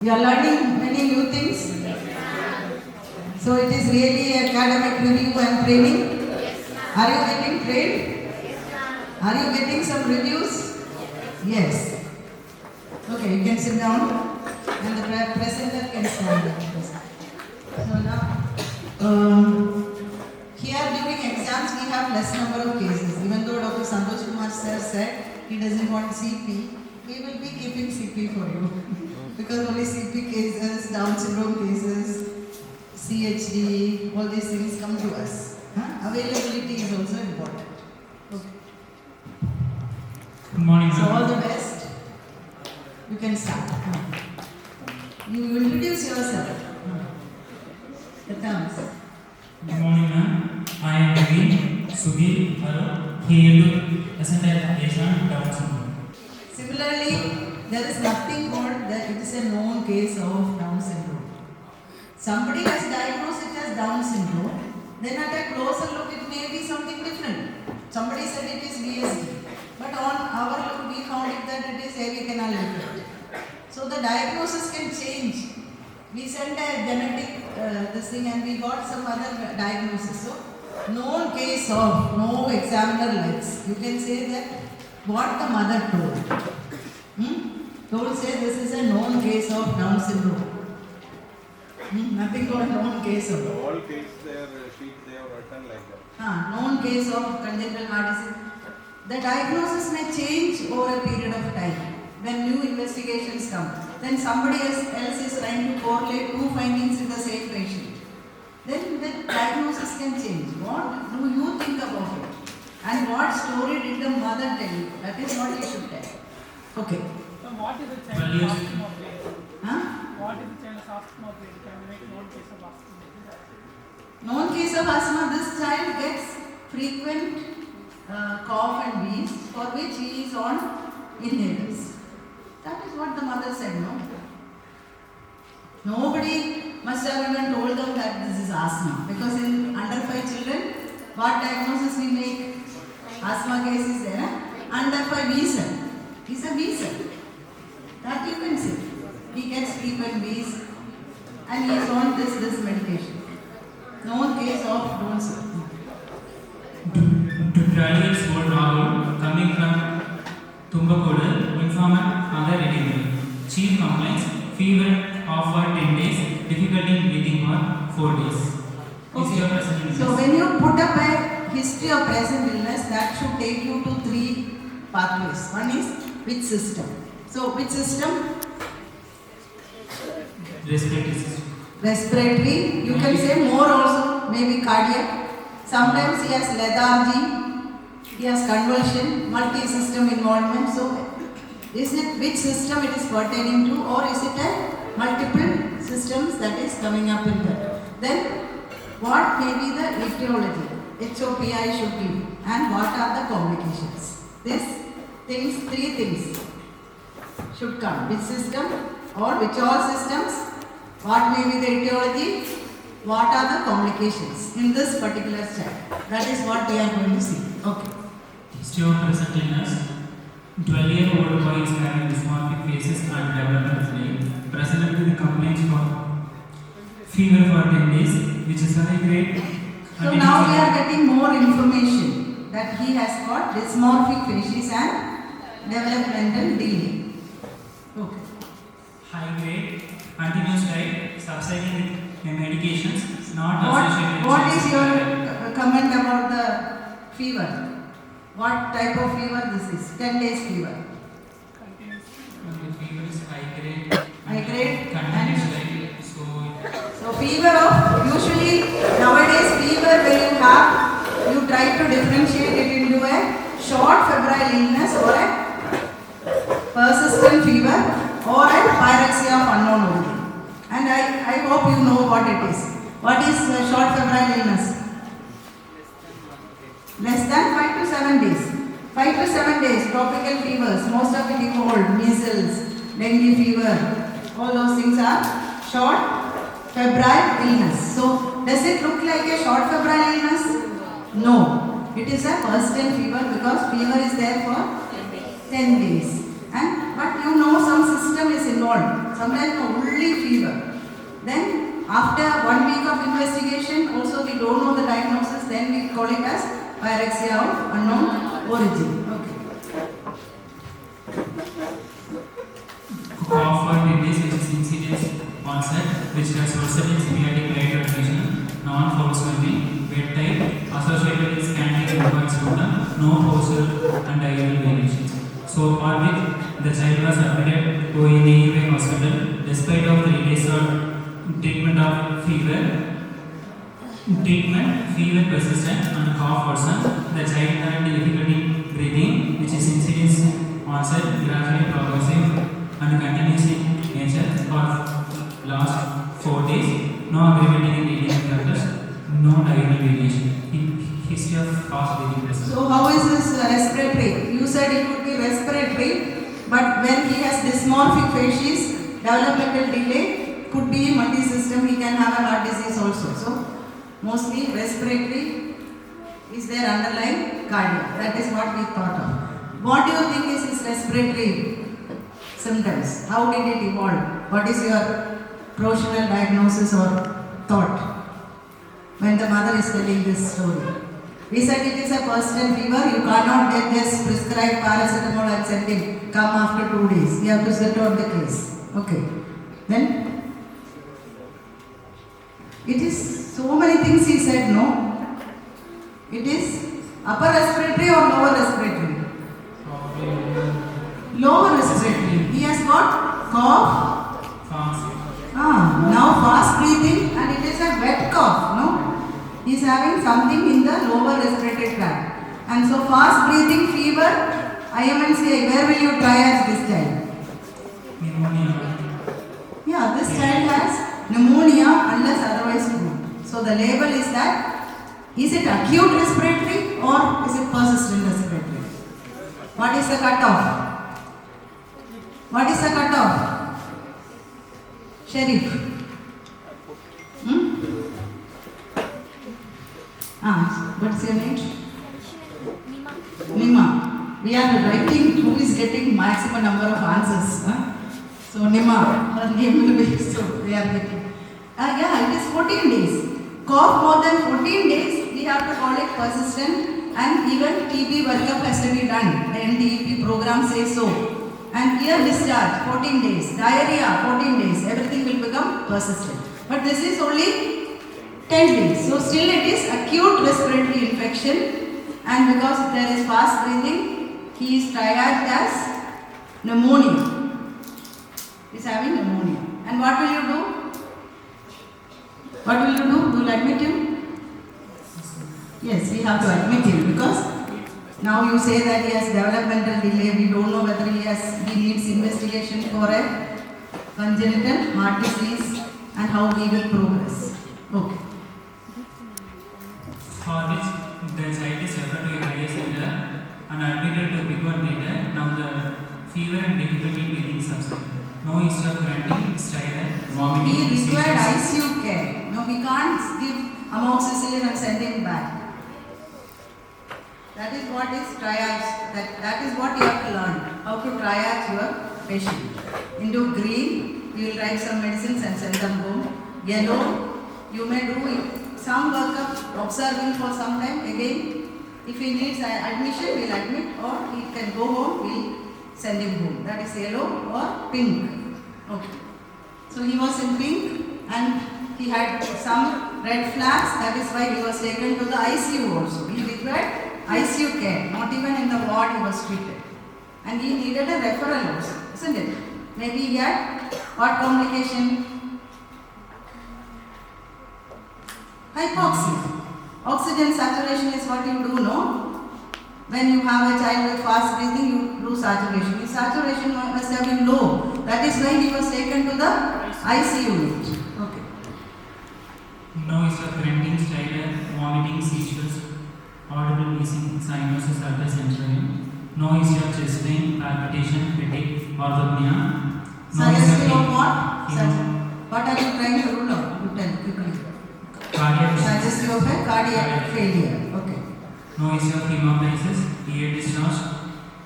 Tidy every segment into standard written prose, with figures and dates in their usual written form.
You are learning many new things. So it is really academic review and training. Are you getting trained? Are you getting some reviews? Yes. Okay, you can sit down and the presenter can stand up. So now, here during exams we have less number of cases. Even though Dr. Santosh Kumar sir said he doesn't want CP, we will be keeping CP for you. Because only CP cases, Down syndrome cases, CHD, all these things come to us. Availability is also important. Okay. Good morning, So ma'am. all the best. You can start. You introduce yourself. The terms. Good morning, ma'am. I am Naveen Sughi Haro, here to present a patient on Down syndrome. Similarly, there is nothing called that it is a known case of Down syndrome. Somebody has diagnosed it as Down syndrome, then at a closer look it may be something different. Somebody said it is VSD, but on our look we found it that it is AV canal defect. So the diagnosis can change. We sent a genetic this thing and we got some other diagnosis. So known case of no examiner lets. You can say that what the mother told. Told say this is a known case of Down syndrome. Nothing called known case of. All cases their sheet they have written like that. Known case of congenital heart disease. The diagnosis may change over a period of time. When new investigations come, then somebody else is trying to correlate two findings in the same patient. Then the diagnosis can change. What do you think about it? And what story did the mother tell you? That is what you should tell. Okay. So what is the child asthma grade? What is the child's asthma grade? Can we make known case of asthma? Known case of asthma, this child gets frequent cough and wheeze for which he is on inhalers. That is what the mother said, no? Nobody must have even told them that this is asthma. Because in under 5 children, what diagnosis we make? Asthma case is there. Under 5 wheezer. He's a wheezer. That you can see. He gets frequent wheeze and he is on this medication. No case of Down syndrome. To try its old Rahul, coming from Tumbakodu, informant mother delivery. Chief complaints, fever of for 10 days, difficulty in breathing for 4 days. History of present illness. So when you put up a history of present illness, that should take you to 3 pathways. One is which system. So which system? Respiratory system. Respiratory. You can say more also, maybe cardiac. Sometimes he has lethargy, he has convulsion, multi-system involvement. So is it which system it is pertaining to, or is it a multiple systems that is coming up in that? Then what may be the etiology? HOPI should be, and what are the complications? These 3 things should come. Which system or which all systems? What may be the etiology? What are the complications in this particular child? That is what we are going to see. Okay. History of present illness. 12-year-old boy is having dysmorphic faces and developmental delay. Presented with complaints from fever for 10 days, which is high grade. So now we are getting more information that he has got dysmorphic facies and developmental delay. Okay. High grade, continuous diet, subsiding with medications, not associated with What is your comment about the fever? What type of fever this is? 10 days fever. Continuous. fever is high grade. High grade Continuous and diet, so fever of, usually nowadays fever when you have, you try to differentiate it into a short febrile illness or a persistent fever or a pyrexia of unknown origin. And I hope you know what it is. What is short febrile illness? Less than 5 to 7 days. 5 to 7 days, tropical fevers, most of it involved, measles, dengue fever, all those things are short febrile illness. So, does it look like a short febrile illness? No. It is a persistent fever because fever is there for 10 days. But you know some system is involved. sometimes only fever. Then after 1 week of investigation, also we don't know the diagnosis, then we call it as pyrexia of unknown origin. Okay. Cough for 10 days, which is incidence onset, which has worsened in symbiotic light transmission, non-force swimming, wet type, associated with scanning required sputum, no posture and diurnal variations. So far with the child was admitted to ONA hospital despite of 3 days of treatment of fever. Fever persistent and cough worsened. The child had difficulty breathing, which is incidence onset, gradually progressive and continuous in nature for last 4 days. No aggravating in eating factors, no diurnal variation. History of fast breathing present. So how is this respiratory? You said it could be respiratory, but when he has dysmorphic facies, developmental delay, could be multi-system, he can have a heart disease also. So mostly respiratory is their underlying cardiac. That is what we thought of. What do you think is his respiratory symptoms? How did it evolve? What is your professional diagnosis or thought when the mother is telling this story? We said it is a persistent fever. You cannot just prescribe paracetamol and send him. Come after 2 days. You have to set out the case. Okay. Then it is so many things he said. No. It is upper respiratory or lower respiratory. Lower respiratory. He has got cough. Now fast breathing and it is a wet cough. No. He is having something in the lower respiratory tract. And so fast breathing, fever, IMNCI, where will you triage this child? Pneumonia. Yeah, this child has pneumonia unless otherwise proved. So the label is that, is it acute respiratory or is it persistent respiratory? What is the cutoff? What is the cutoff? Sheriff. What's your name? Nima. We are writing who is getting maximum number of answers. So Nima, her name will be, so we are getting. Yeah, it is 14 days. Cough more than 14 days, we have to call it persistent, and even TB workup has to be done. The NTEP program says so. And here discharge, 14 days. Diarrhea, 14 days. Everything will become persistent. But this is only 10 days. So still it is acute respiratory infection, and because there is fast breathing, he is triaged as pneumonia. He is having pneumonia. And what will you do? What will you do? You will admit him? Yes, we have to admit him because now you say that he has developmental delay. We don't know whether he needs investigation for a congenital heart disease and how he will progress. Okay. For which the child is referred to a higher center and admitted to big one later. Now the fever and difficulty breathing subside. No history of grunting, stridor, vomiting. He required ICU care. No, we can't give amoxicillin and send him back. That is what is triage. That is what you have to learn. How to triage your patient. Into green, we will write some medicines and send them home. Yellow, you may do some workup, observing for some time. Again, if he needs admission, we will admit, or he can go home, we will send him home. That is yellow or pink. Okay. So he was in pink and he had some red flags. That is why he was taken to the ICU also. He required ICU care. Not even in the ward he was treated. And he needed a referral also, isn't it? Maybe he had what complication? Hypoxia. Oxygen saturation is what you do, no? When you have a child with fast breathing, you do saturation. His saturation must have been low. That is why he was taken to the ICU unit. Okay. No history of grunting, stridor, vomiting, seizures, audible wheezing, cyanosis at the centurion. No history of chest pain, palpitation, fatigue, orthopnea. No Suggestive of what? Hemo- What are you trying to rule out? You tell quickly. Cardiac. Suggestive of a cardiac failure. Okay. No history of hemoptysis, ear discharge,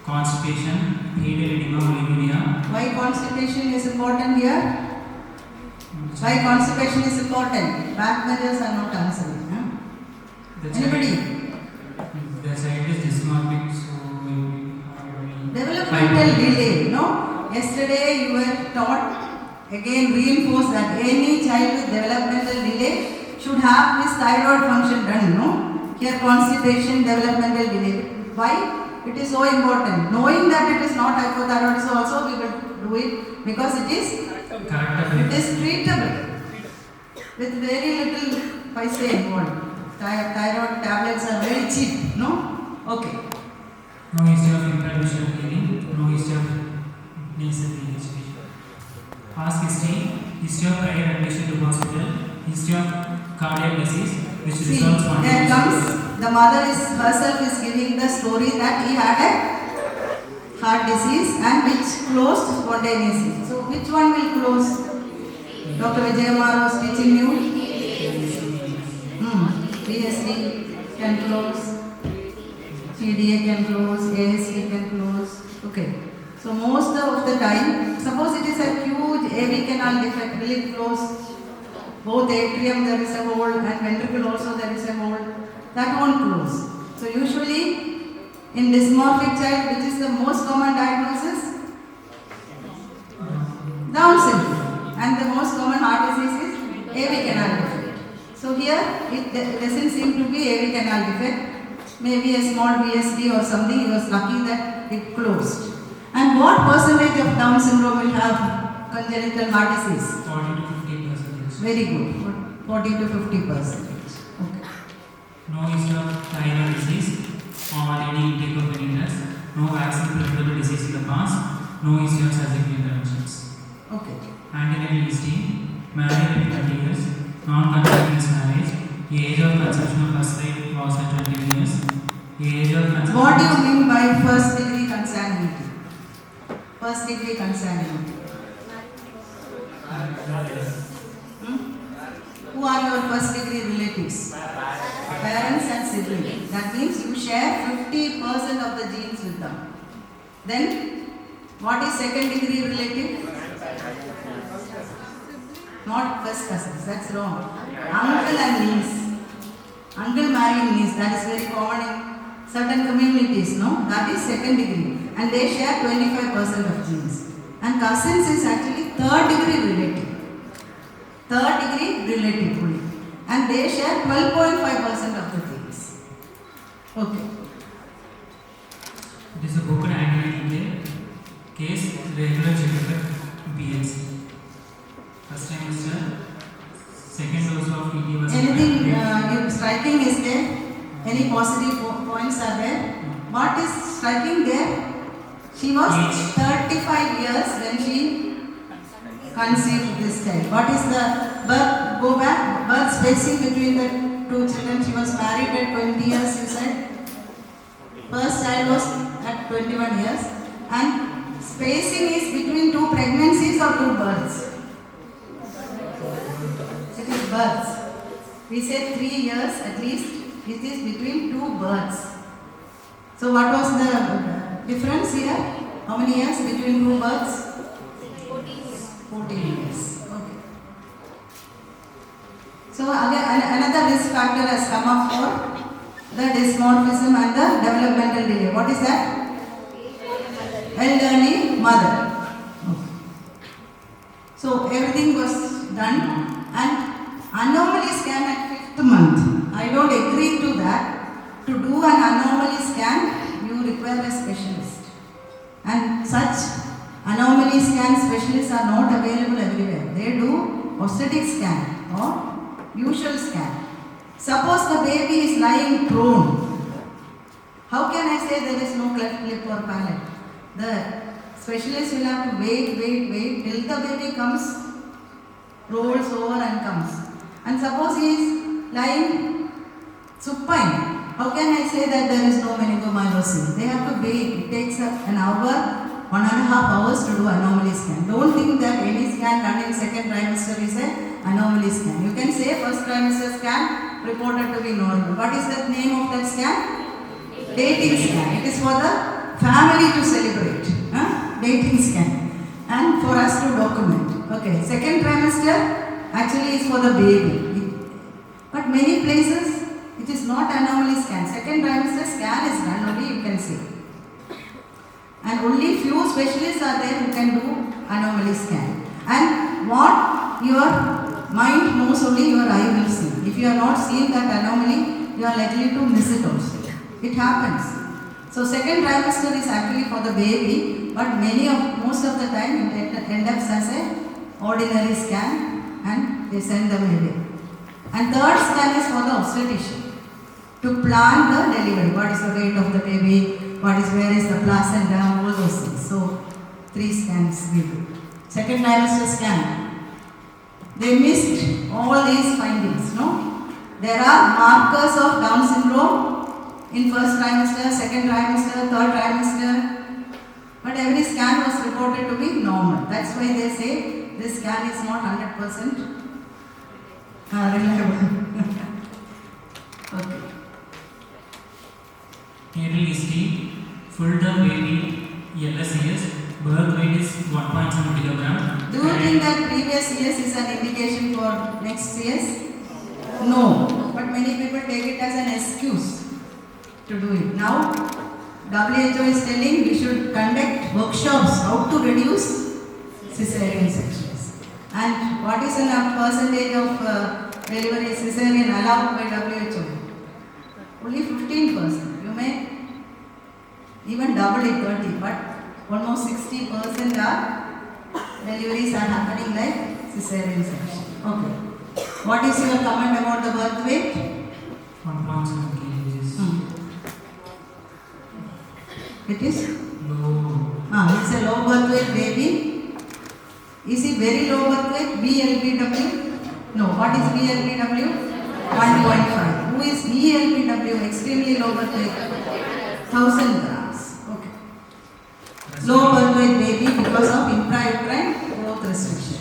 constipation, heated edema, bulimia. Why Why constipation is important here? Why constipation is important? Backbenchers are not answering. Huh? Anybody? The child is dysmorphic, so Developmental delay. No? Yesterday you were taught, again reinforce that any child with developmental delay should have his thyroid function done. No? Here constipation, developmental delay. Why? It is so important. Knowing that it is not hypothyroidism also we will do it because it is treatable with very little paisa involved. Thyroid tablets are very cheap. No? Okay. No history of inflammation bleeding, no history of nasal PHP. Ask history of prior admission to hospital, history of cardiac disease, which results from there comes the mother herself is giving the story that he had a heart disease and which closed spontaneously. So which one will close? Dr. Vijayamar was teaching you. BSc can close, CDA can close, ASC can close. Okay. So most of the time, suppose it is a huge AV canal defect, will it close? Both atrium there is a hole and ventricle also there is a hole. That won't close. So usually in dysmorphic child, which is the most common diagnosis? Down syndrome. And the most common heart disease is AV canal defect. So here it doesn't seem to be AV canal defect. Maybe a small VSD or something. He was lucky that it closed. And what percentage of Down syndrome will have congenital heart disease? 40 to 50%. Very good. 40 to 50%. Okay. No history of thyroid disease or any intake of any drugs, no vaccine preventable disease in the past, no history of surgical interventions. Okay. Antenatal history, married at 20 years, non-continuous marriage, age of conception of first wife was at 20 years, age of conception. What do you mean by first degree consanguinity? First degree consanguinity. Who are your first degree relatives? Parents and siblings. That means you share 50% of the genes with them. Then, what is second degree relative? Not first cousins, that's wrong. Uncle and niece. Uncle marrying niece, that is very common in certain communities, no? That is second degree. And they share 25% of genes. And cousins is actually third degree relative. Third degree relative only. And they share 12.5% of the genes. Okay. It is a broken antenatal case, regular checkup BLC. First time is second dose of TT was Anything striking is there? Any positive points are there? What is striking there? She was 35 years when she conceived this child. What is the birth? Go back. Birth spacing between the two children. She was married at 20 years, you said. First child was at 21 years. And spacing is between two pregnancies or two births? It is births. We say 3 years at least. It is between two births. So what was the difference here? How many years between two births? 14 years. Okay. So again, another risk factor has come up for the dysmorphism and the developmental delay. What is that? Elderly mother. Okay. So everything was done and anomaly scan at 5th month. I don't agree to that. To do an anomaly scan, you require a specialist. And such anomaly scan specialists are not available everywhere. They do obstetric scan or usual scan. Suppose the baby is lying prone. How can I say there is no cleft lip or palate? The specialist will have to wait till the baby comes, rolls over and comes. And suppose he is lying supine. How can I say that there is no meningomyelocele? They have to wait. It takes an hour, 1.5 hours to do anomaly scan. Don't think that any scan done in second trimester is an anomaly scan. You can say first trimester scan reported to be normal. What is the name of that scan? Dating scan. It is for the family to celebrate. Dating scan. and for us to document. Okay, second trimester actually is for the baby. But many places it is not anomaly scan. Second trimester scan is done, only you can see. And only few specialists are there who can do anomaly scan. And what your mind knows, only your eye will see. If you are not seeing that anomaly, you are likely to miss it also. It happens. So second trimester is actually for the baby, but most of the time it ends up as a ordinary scan and they send them away. And third scan is for the obstetrician to plan the delivery. What is the weight of the baby? Where is the placenta? All those things. So 3 scans we do. Second trimester scan. They missed all these findings. No, there are markers of Down syndrome in first trimester, second trimester, third trimester. But every scan was reported to be normal. That's why they say this scan is not 100% reliable. Okay. Nearly history, full term baby, LSCS, birth weight is 1.7 kilogram. Do you think that previous CS is an indication for next CS? No. But many people take it as an excuse to do it. Now, WHO is telling we should conduct workshops how to reduce cesarean sections. And what is the percentage of delivery cesarean allowed by WHO? Only 15%. You may even double it 30, but almost 60% are deliveries are happening like cesarean section. Okay. What is your comment about the birth weight? 1.7 kgs. It is? Low. It's a low birth weight baby. Is it very low birth weight? VLBW? No. What is VLBW? 1.5. Who is ELBW? Extremely low birth weight? 1000 grams. Okay. Low birth weight baby because of intrauterine growth restriction.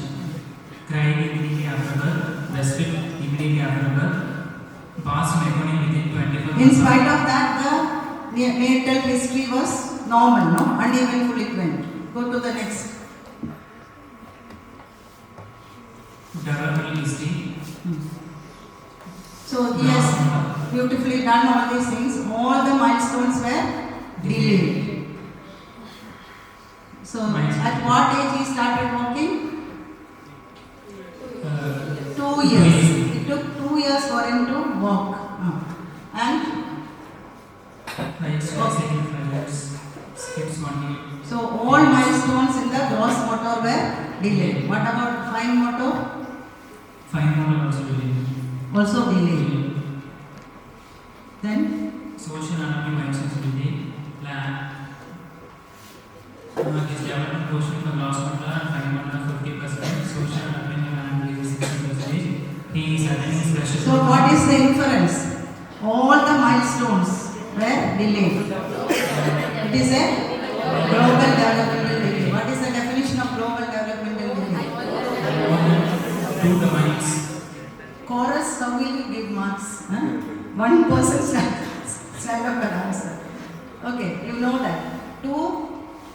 Crying immediately after birth, breastfeed immediately after birth, past meconium within 24 In spite of that, the natal history was normal, no? Uneventful it went. Go to the next. developmental history. So he has beautifully done all these things. All the milestones were delayed. So at what age he started walking? 2 years. It took 2 years for him to walk. And Skips 1 year. so all milestones in the gross motor were delayed. What about fine motor? Fine motor also delayed. Also delayed. Then Social anatomy, mind sensitivity, lab. His development portion for gross motor and fine motor 50%. Social anatomy and is 60%. He is attending special. so what is the inference? All the milestones were delayed. It is a global developmental delay. What is the definition of global developmental delay? 2 domains. Chorus, how will you give marks? One person stand up and answer. Okay, you know that. 2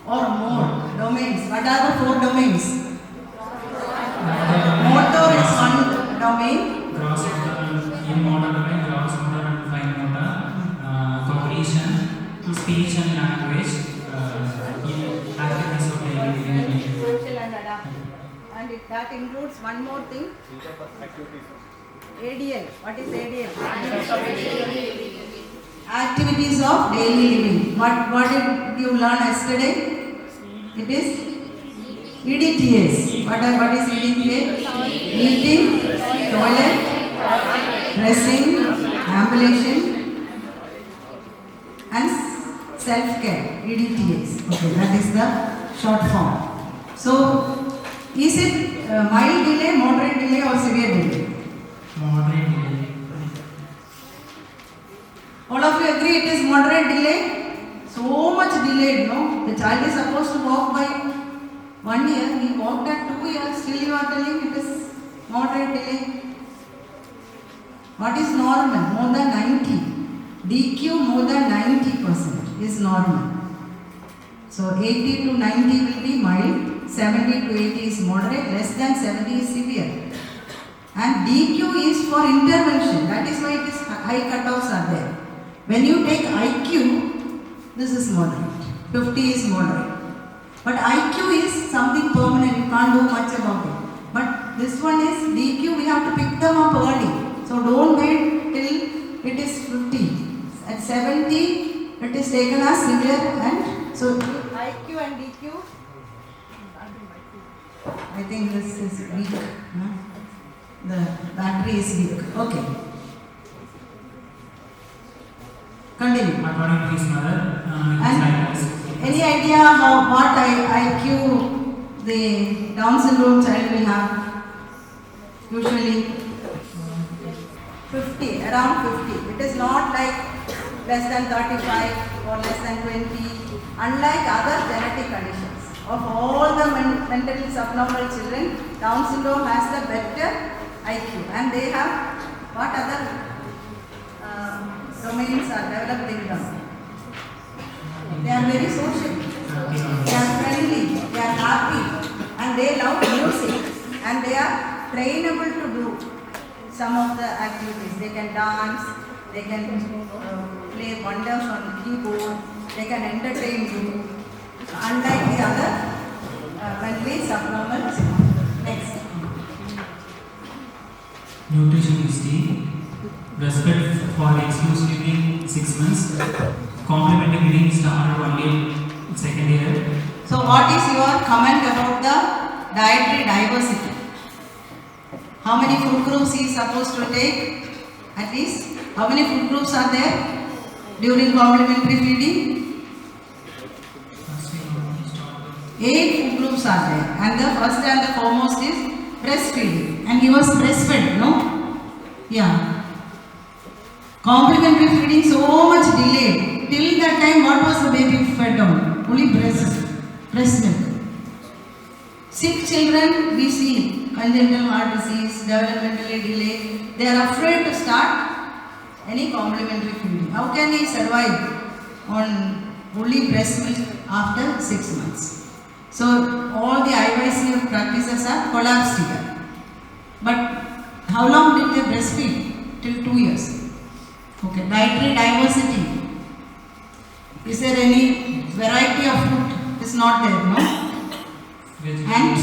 or more domains. What are the 4 domains? Motor is one domain. Gross motor and in motor domain, gross motor and fine motor, cognition, speech and language, activities of daily living. Social and adaptive. And that includes one more thing. ADL. What is ADL? Activities of daily living. What did you learn yesterday? It is EDTS. What is EDTS? Eating, toilet, dressing, ambulation, and self-care. EDTS. Okay, that is the short form. So, is it mild delay, moderate delay, or severe delay? Moderate delay. All of you agree it is moderate delay? So much delayed, no? The child is supposed to walk by 1 year, he walked at 2 years, still you are telling it is moderate delay. What is normal? More than 90. DQ more than 90% is normal. So 80 to 90 will be mild, 70 to 80 is moderate, less than 70 is severe. And DQ is for intervention. That is why it is high cutoffs are there. When you take IQ, this is moderate. 50 is moderate. But IQ is something permanent. You can't do much about it. But this one is DQ. We have to pick them up early. So don't wait till it is 50. At 70, it is taken as severe, and so IQ and DQ. I think this is weak. Huh? The battery is weak. Okay. Continue. According to his mother, And any idea how what IQ the Down syndrome child will have? Usually 50, around 50. It is not like less than 35 or less than 20. Unlike other genetic conditions, of all the mentally subnormal children, Down syndrome has the better IQ, and they have what other domains are developed in them. They are very social, they are friendly, they are happy, and they love music, and they are trainable to do some of the activities. They can dance, they can play wonders on the keyboard, they can entertain you. Unlike the other mentally subnormal. Next. nutrition is the respect for exclusively 6 months. Complementary feeding started only in second year. So what is your comment about the dietary diversity? How many food groups he is supposed to take? At least how many food groups are there during complementary feeding? 8 food groups are there, and the first and the foremost is breastfeeding, and he was breastfed, no? Yeah. Complementary feeding so much delayed. Till that time, what was the baby fed on? Only breast milk. Sick children, we see congenital heart disease, developmentally delayed. They are afraid to start any complementary feeding. How can he survive on only breast milk after 6 months? So all the IYCF practices are collapsed here. But how long did they breastfeed? Till 2 years. Okay, dietary diversity. Is there any variety of food? It's not there, no? And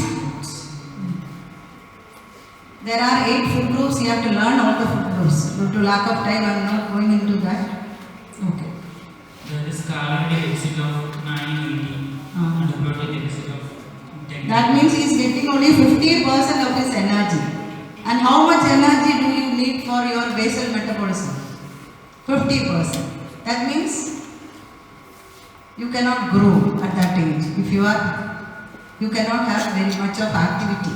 there are 8 food groups. You have to learn all the food groups. Due to lack of time, I am not going into that. Okay. There is calorie deficit of 980 and a protein deficit of 10. That means he is getting only 50% of his energy. And how much energy do you need for your basal metabolism? 50%. That means you cannot grow at that age. If you cannot have very much of activity.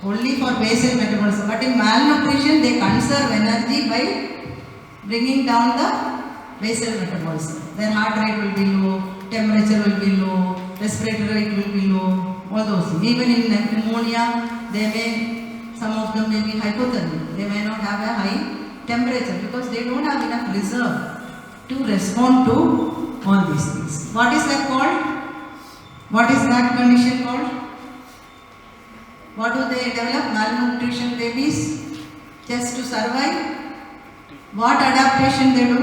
Only for basal metabolism. But in malnutrition, they conserve energy by bringing down the basal metabolism. Their heart rate will be low, temperature will be low, respiratory rate will be low, all those things. Even in pneumonia, some of them may be hypothermic. They may not have a high temperature because they don't have enough reserve to respond to all these things. What is that called? What is that condition called? What do they develop? Malnutrition babies just to survive. What adaptation they do?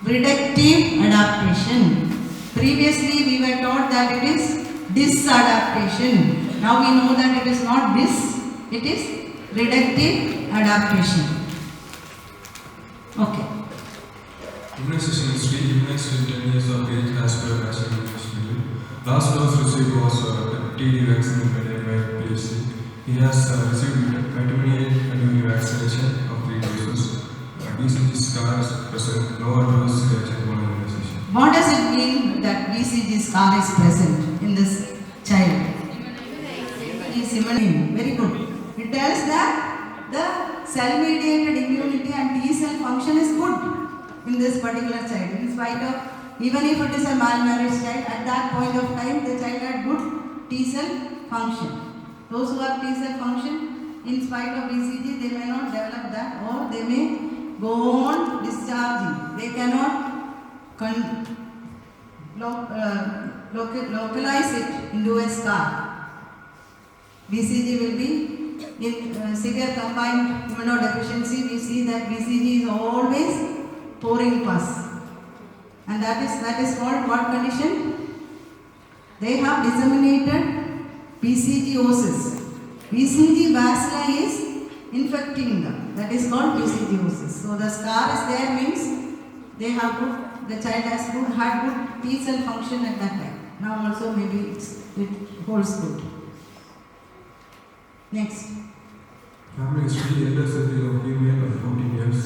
Reductive adaptation. Previously we were taught that it is disadaptation. Now we know that it is not this, it is reductive adaptation. Okay. Immunization history. Immunized till 10 years of age as per National Immunization. Last dose received was TD vaccine in by PHC. He has received vitamin A during vaccination of 3 doses. BCG scar is present, lower dose reaction for immunization. What does it mean that BCG scar is present in this child? It is immunizing. Very good. It tells that the cell-mediated immunity and T cell function is good in this particular child. In spite of, even if it is a malnourished child, at that point of time the child had good T cell function. Those who have T cell function, in spite of BCG, they may not develop that, or they may go on discharging. They cannot localize it into a scar. BCG will be in severe combined immunodeficiency. We see that BCG is always pouring pus, and that is called what condition? They have disseminated BCGosis. BCG bacilli is infecting them. That is called BCGosis. So the scar is there means they have good, the child has had good T cell function at that time. Now also maybe it holds good. Next. Family history, elder surgery of female of 14 years,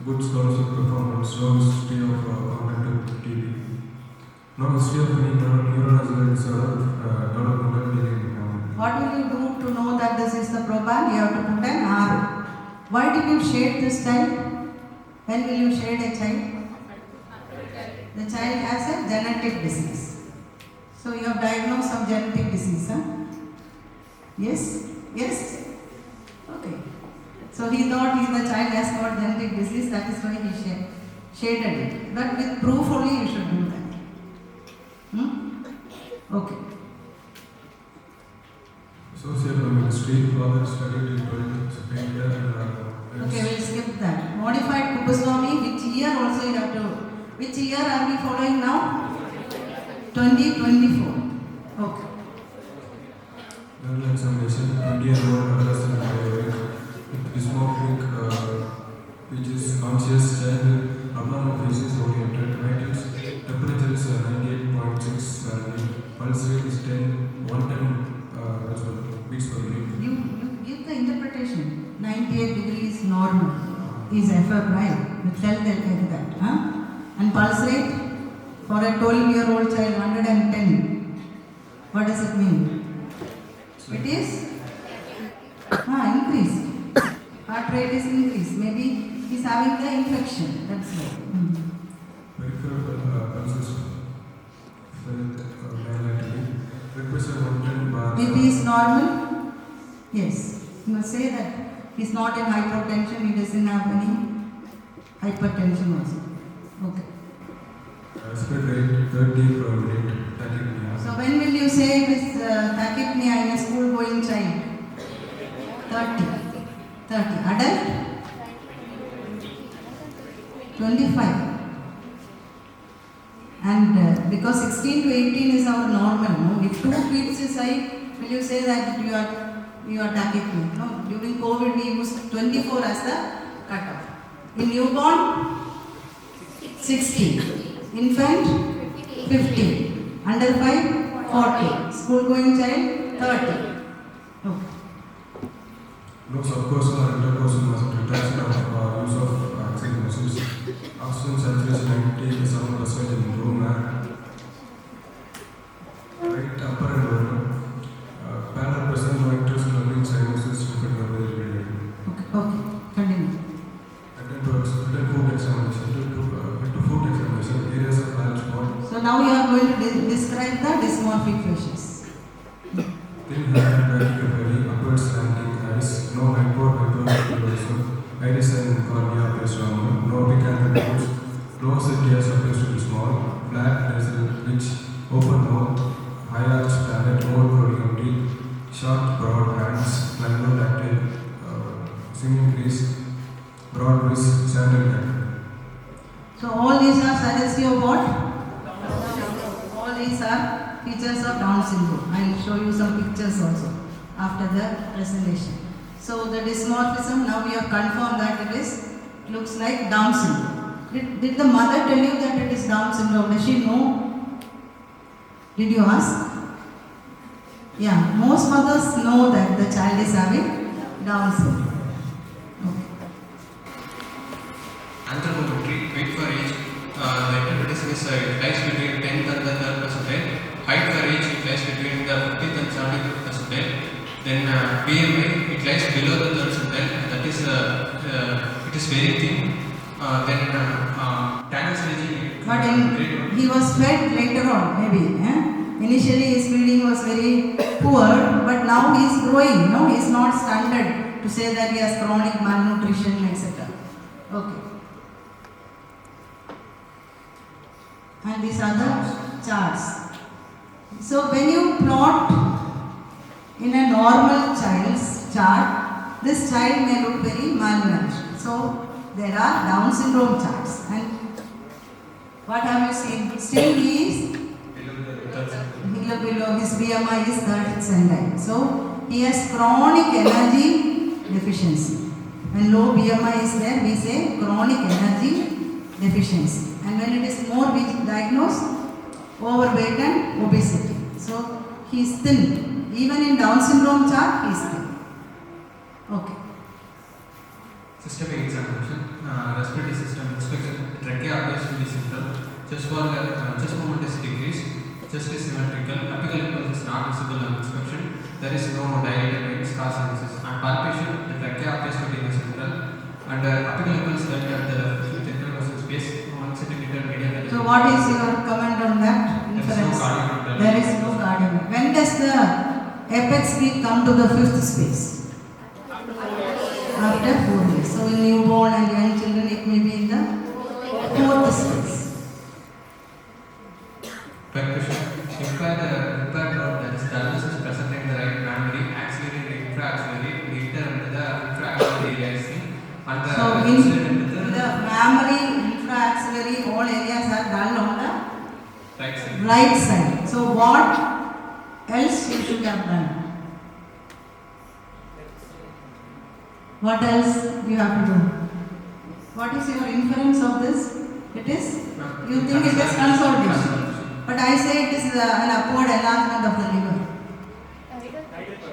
good scholarship performance, no history of contact with TB. No history of any neurological disorder, developmental delay in the family. What will you do to know that this is the proban? You have to put an R. Why did you shade this child? When will you shade a child? The child has a genetic disease. So you have diagnosed some genetic disease, huh? Yes? Yes? Okay. So he thought the child has got genetic disease, that is why he shaded it. But with proof only you should do that. Okay. Social history, father studied in 12th, second year and Okay, we'll skip that. Modified Kupaswamy, which year also you have to, which year are we following now? 2024. Okay. Journal examination, 20-year-old adolescent with dysmorphic, which is conscious child, abnormal faces oriented, vitals, temperature is 98.6 and pulse rate is 110 beats per minute. You give the interpretation. 98 degrees normal is FF, right? You tell them like that. Huh? And pulse rate for a 12-year-old child, 110. What does it mean? It is increased. Heart rate is increased. Maybe he's having the infection. That's why. Peripheral pulses bilaterally. Requested 110 bars. Maybe he's normal. Yes. You must say that he's not in hypertension. He doesn't have any hypertension also. Okay. Respiratory rate 30 per minute. Tachypnea. So when will you say it is tachypnea in a school-going child? 30. Adult? 25. And because 16 to 18 is our normal, no? If 2 beats is high, will you say that you are tachypnea? No. During COVID we used 24 as the cutoff. In newborn, 60. Infant, 50. Under 5, 40. School-going child, 30. Okay. Looks of course or intercourse muscle retraction of use of oxygen muscles. Oxygen saturation 97% in room right upper and lower. Panel present molecules learning sinuses depending on the period. Okay. Continue. Attend to food examination. To food examination, areas of large spot. So now you are going to describe the dysmorphic facies. Thin hair, brachycephaly, upward slanting eyes, no hyperthyroidism, iris and cornea appears normal, no picanthropes, closed ears appears to be small, flat nasal ridge, open mouth, high arch palate, overcrowding teeth, short broad hands, climactile, singing crease, broad wrist, sandal neck. So all these are suggestive of what? All these are features of Down syndrome. I will show you some pictures also after the presentation. So the dysmorphism, now we have confirmed that it looks like Down syndrome. Did the mother tell you that it is Down syndrome? Does she know? Did you ask? Yeah, most mothers know that the child is having Down syndrome. Okay. Anthropometry, weight for age, the interpretation is it lies between 10th and the 3rd percentile. Height for age, it lies between the 50th and 75th percentile. Then BMI, it lies below the 3rd percentile. That is, it is very thin. Then Tanner's aging. But he was fed later on, maybe. Initially his feeding was very poor, but now he is growing. No, he is not stunted to say that he has chronic malnutrition, etc. Okay. And these are the charts. So when you plot in a normal child's chart, this child may look very malnourished. So there are Down syndrome charts, and what have you seen? Still he is below, his BMI is 3rd percentile. So he has chronic energy deficiency. When low BMI is there, we say chronic energy deficiency. And when it is more, we diagnose overweight and obesity. So he is thin. Even in Down syndrome chart, he is thin. Okay. Systemic examination, respiratory system inspection, trachea appears to be simple, chest movement is decreased, chest is symmetrical, apical impulse is not visible on inspection, there is no dilated veins, carcinosis, and palpation, the trachea appears to be in the central, and apical impulse left at the central muscle space, 1 centimeter medial. So what is your comment on that inference? There is no cardiac. When does the apex beat come to the 5th space? After 4 years. So in newborn and young children, it may be in the 4th space. Percussion. Impaired node, that is dullness is present in the right mammary, axillary and infraaxillary, later into the infraaxillary area is seen. And the So in the mammary, infraaxillary, all areas are dull on the right side. right side. So what else you should have done? What else you have to do? What is your inference of this? It is? You think it is consolidation. But I say it is an upward enlargement of the liver.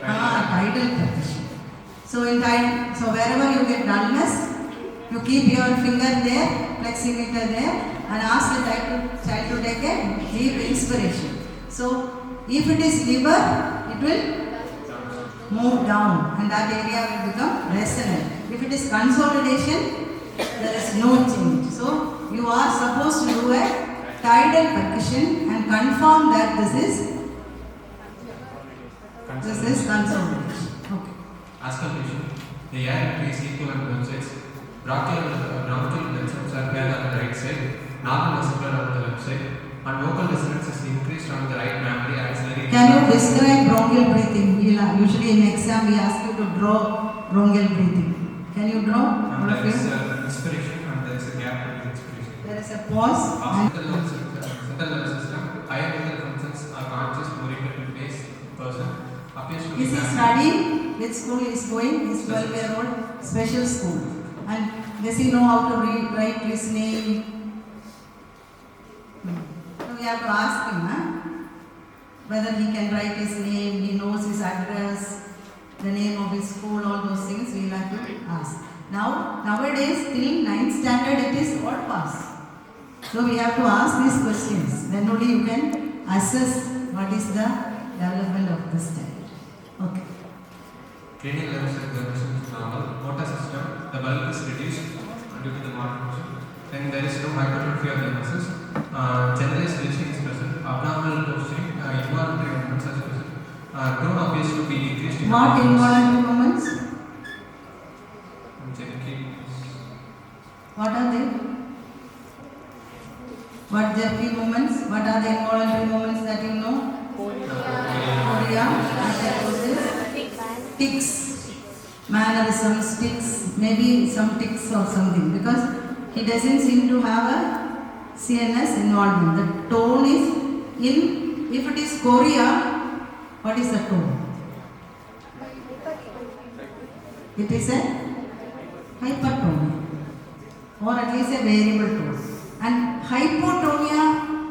Tidal percussion. So wherever you get dullness, you keep your finger there, fleximeter there, and ask the child to take a deep inspiration. So if it is liver, it will move down and that area will become resonant. If it is consolidation, there is no change. So you are supposed to do a tidal percussion and confirm that this is consolidation. Okay. Auscultation. The air entry is equal on both sides. Bronchial ventricles are paired on the right side, normal vesicular on the left side, and vocal resonance is increased on the right mammary axillary. Can you describe bronchial breathing? Usually in exam we ask you to draw bronchial breathing. Can you draw? There is inspiration and there is a gap between inspiration. There is a pause. Central nervous system, higher mental functions are conscious, oriented, place, person. Appears to be Is he studying? Which school he is going? He is 12-year-old, special school. And does he know how to read, write, listening? So we have to ask him whether he can write his name, he knows his address, the name of his school, all those things we will have to ask. Nowadays, till 9th standard, it is all pass. So we have to ask these questions. Then only you can assess what is the development of this child. Okay. Cranial nervous is normal. Motor system, the bulk is reduced due to the malfunction. Then there is no hypertrophy of the muscles. Generalized lifting is present. Abnormal posturing, involuntary movements are present. Tone appears to be decreased in What involuntary movements? What are they? What jerky movements? What are the involuntary movements that you know? Chorea, psychosis, tics, mannerisms, tics, maybe some tics or something, because he doesn't seem to have a CNS involvement. The tone is in, if it is chorea, what is the tone? It is a hypertonia, or at least a variable tone. And hypotonia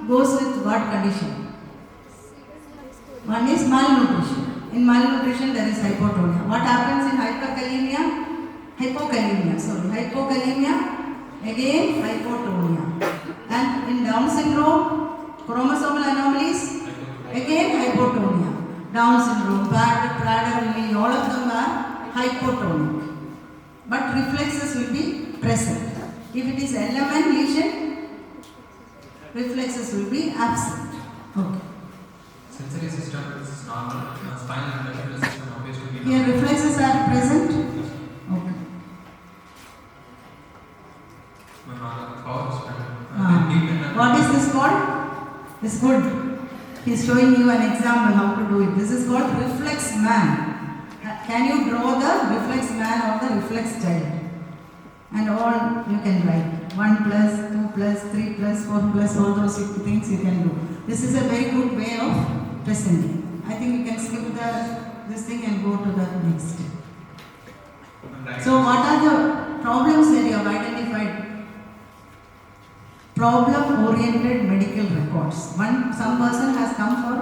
goes with what condition? One is malnutrition. In malnutrition there is hypotonia. What happens in hyperkalemia? Hypokalemia, again hypotonia. And in Down syndrome, chromosomal anomalies, again hypotonia. Down syndrome, Prader-Willi, all of them are hypotonic. But reflexes will be present. If it is LMN lesion, reflexes will be absent. Okay. Sensory system is normal. Spinal and vertebral system appears to be normal. Here reflexes are present. Okay. Power spinal. What is this called? It's good. He's showing you an example how to do it. This is called reflex man. Can you draw the reflex man or the reflex child? And all you can write. 1 plus, 2 plus, 3 plus, 4 plus, all those things you can do. This is a very good way of presenting. I think you can skip this thing and go to the next. So what are the problems that you have identified? Problem-oriented medical records. Some person has come for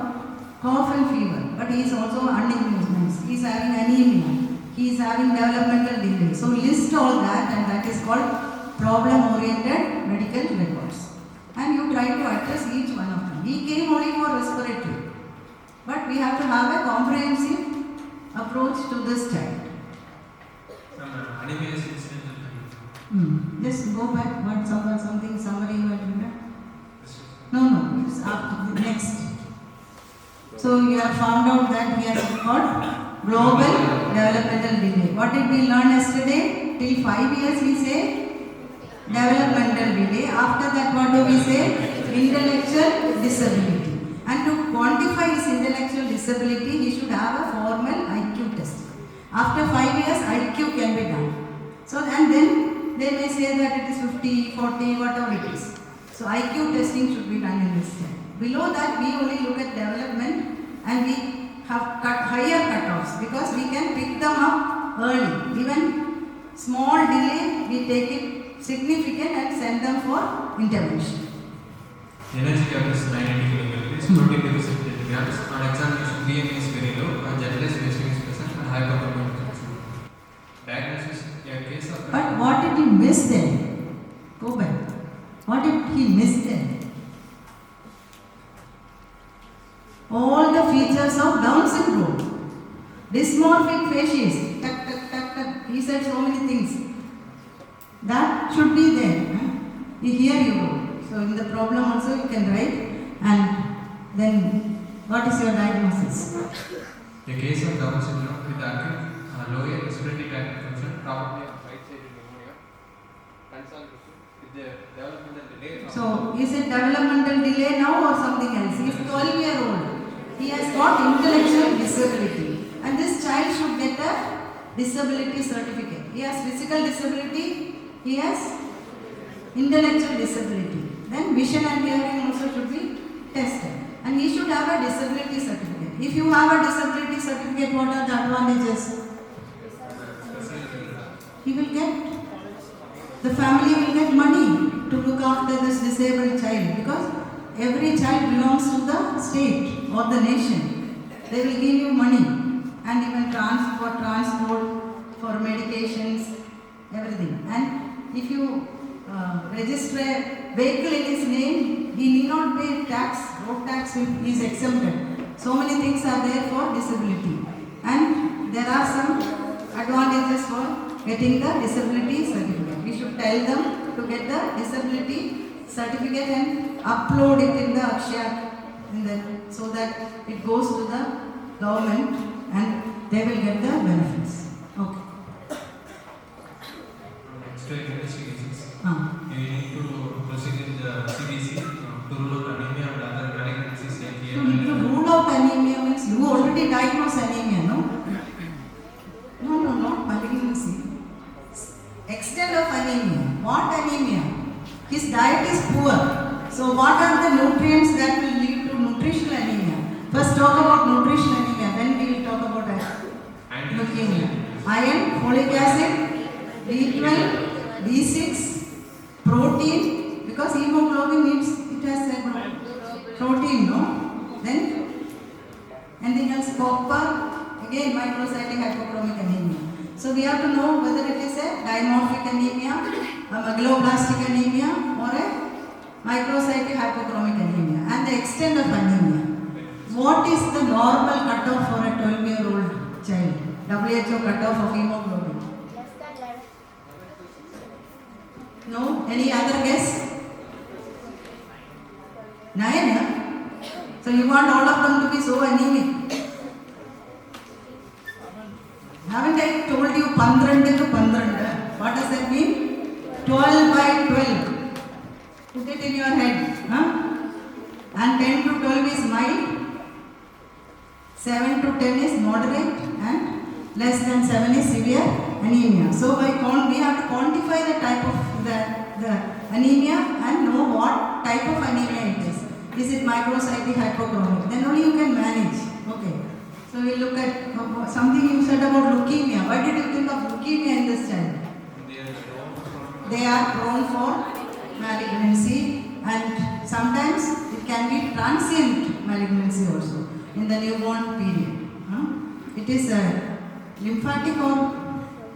cough and fever, but he is also unimmunized. He is having anemia. He is having developmental delay. So list all that, and that is called problem-oriented medical records. And you try to address each one of them. He came only for respiratory, but we have to have a comprehensive approach to this child. Anemia is incidental. Just go back. What something summary you have written? No. It's after the next. So you have found out that he has got global developmental delay. What did we learn yesterday? Till 5 years we say developmental delay. After that, what do we say? Intellectual disability. And to quantify his intellectual disability, he should have a formal IQ test. After 5 years, IQ can be done. So, and then they may say that it is 50, 40, whatever it is. So IQ testing should be done in this step. Below that, we only look at development, and we have higher cutoffs because we can pick them up early. Even small delay, we take it significant and send them for intervention. Energy cap is 980 kilocalories, protein deficit 10 grams. On examination, BMI is very low, and generalized wasting is present, and hypercarbonic consumption. Diagnosis, a case of. But what did he miss then? Go back. What did he miss then? All the features of Down syndrome. Dysmorphic facies. Tuck, tuck, tuck, tuck. He said so many things. That should be there. Here you go. So in the problem also you can write, and then what is your diagnosis? A case of Down syndrome with acute lower respiratory tract infection, probably of right-sided pneumonia, with the developmental delay. So is it developmental delay now or something else? He is 12-year-old. He has got intellectual disability, and this child should get a disability certificate. He has physical disability, he has intellectual disability. Then vision and hearing also should be tested, and he should have a disability certificate. If you have a disability certificate, what are the advantages? He will get, the family will get money to look after this disabled child, because every child belongs to the state or the nation. They will give you money, and even transport for medications, everything. And if you register a vehicle in his name, he need not pay tax. Road tax is exempted. So many things are there for disability, and there are some advantages for getting the disability certificate. We should tell them to get the disability certificate and upload it in the Akshaya, so that it goes to the government and they will get the benefits. Okay. Extra investigations. You need to proceed with the CBC to rule out anemia and other malignancies like to rule out anemia means you already diagnosed anemia, no? No, not malignancy. Extent of anemia. What anemia? His diet is poor. So what are the nutrients that will lead to nutritional anemia? First talk about nutritional anemia, then we will talk about leukemia. Iron, folic acid, B12, B6, protein, because hemoglobin needs, it has a protein, no? Then anything else? Copper, again microcytic hypochromic anemia. So we have to know whether it is a dimorphic anemia, a megaloblastic anemia, or a microcytic hypochromic anemia, and the extent of anemia. What is the normal cutoff for a 12-year-old child? WHO cutoff of hemoglobin? No? Any other guess? 9? So you want all of them to be so anemic? Haven't I told you 12 to 12? What does that mean? 12 by 12. Put it in your head. And 10 to 12 is mild, 7 to 10 is moderate, and less than 7 is severe anemia. So we have to quantify the type of the anemia and know what type of anemia it is. Is it microcytic hypochromic? Then only you can manage. Okay. So we look at something you said about leukemia. Why did you think of leukemia in this child? They are prone for malignancy, and sometimes it can be transient malignancy also in the newborn period. It is a lymphatic or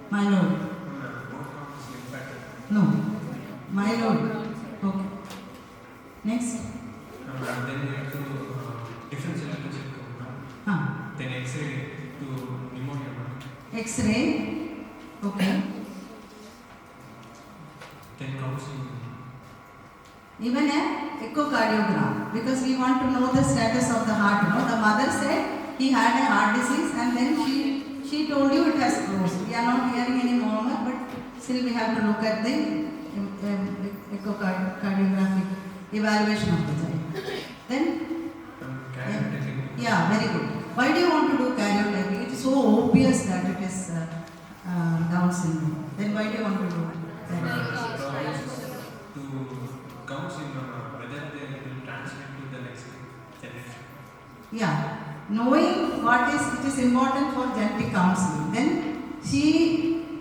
myeloid? No, myeloid. Okay. Next. Then we have to differentiate to check. Then X-ray to pneumonia. X-ray. Okay. Then counseling. Even an echocardiogram, because we want to know the status of the heart. The mother said he had a heart disease, and then she told you it has closed. We are not hearing any murmur, but still we have to look at the echocardiographic evaluation of the child. Then, yeah, very good. Why do you want to do karyotyping? It is so obvious that it is Down syndrome. Then why do you want to do karyotyping? To counseling whether they will transmit to the next generation. Yeah, knowing what it is important for genetic counseling. Then she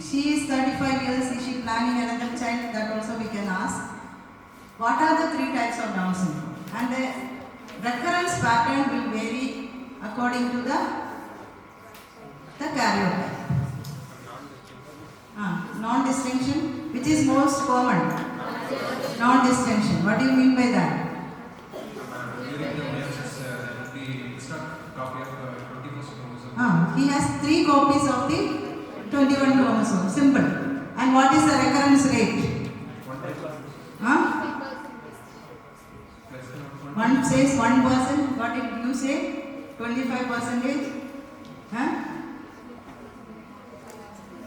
is 35 years, is she planning another child? That also we can ask. What are the 3 types of Down syndrome? And the recurrence pattern will vary according to the karyotype. Non-distinction, which is most common? Non-distinction. What do you mean by that? During the meiosis, there will be extra copy of 21st chromosome. He has 3 copies of the 21 chromosome. Simple. And what is the recurrence rate? One says 1%. What did you say? 25%?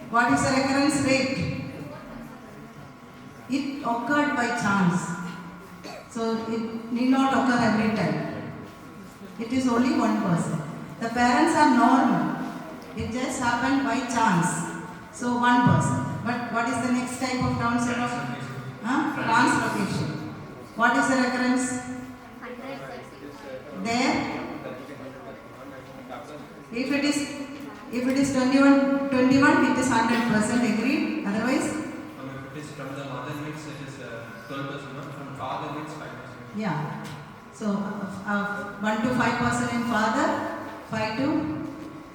What is the recurrence rate? It occurred by chance. So it need not occur every time. It is only 1%. The parents are normal. It just happened by chance. So 1%. But what is the next type of Down syndrome? Translocation. What is the recurrence? There. If it is 21, it is 100%. Agreed. Otherwise? If it is from the mother means it is 12%. From father means 5%. Yeah. So 1 to 5% in father, 5 to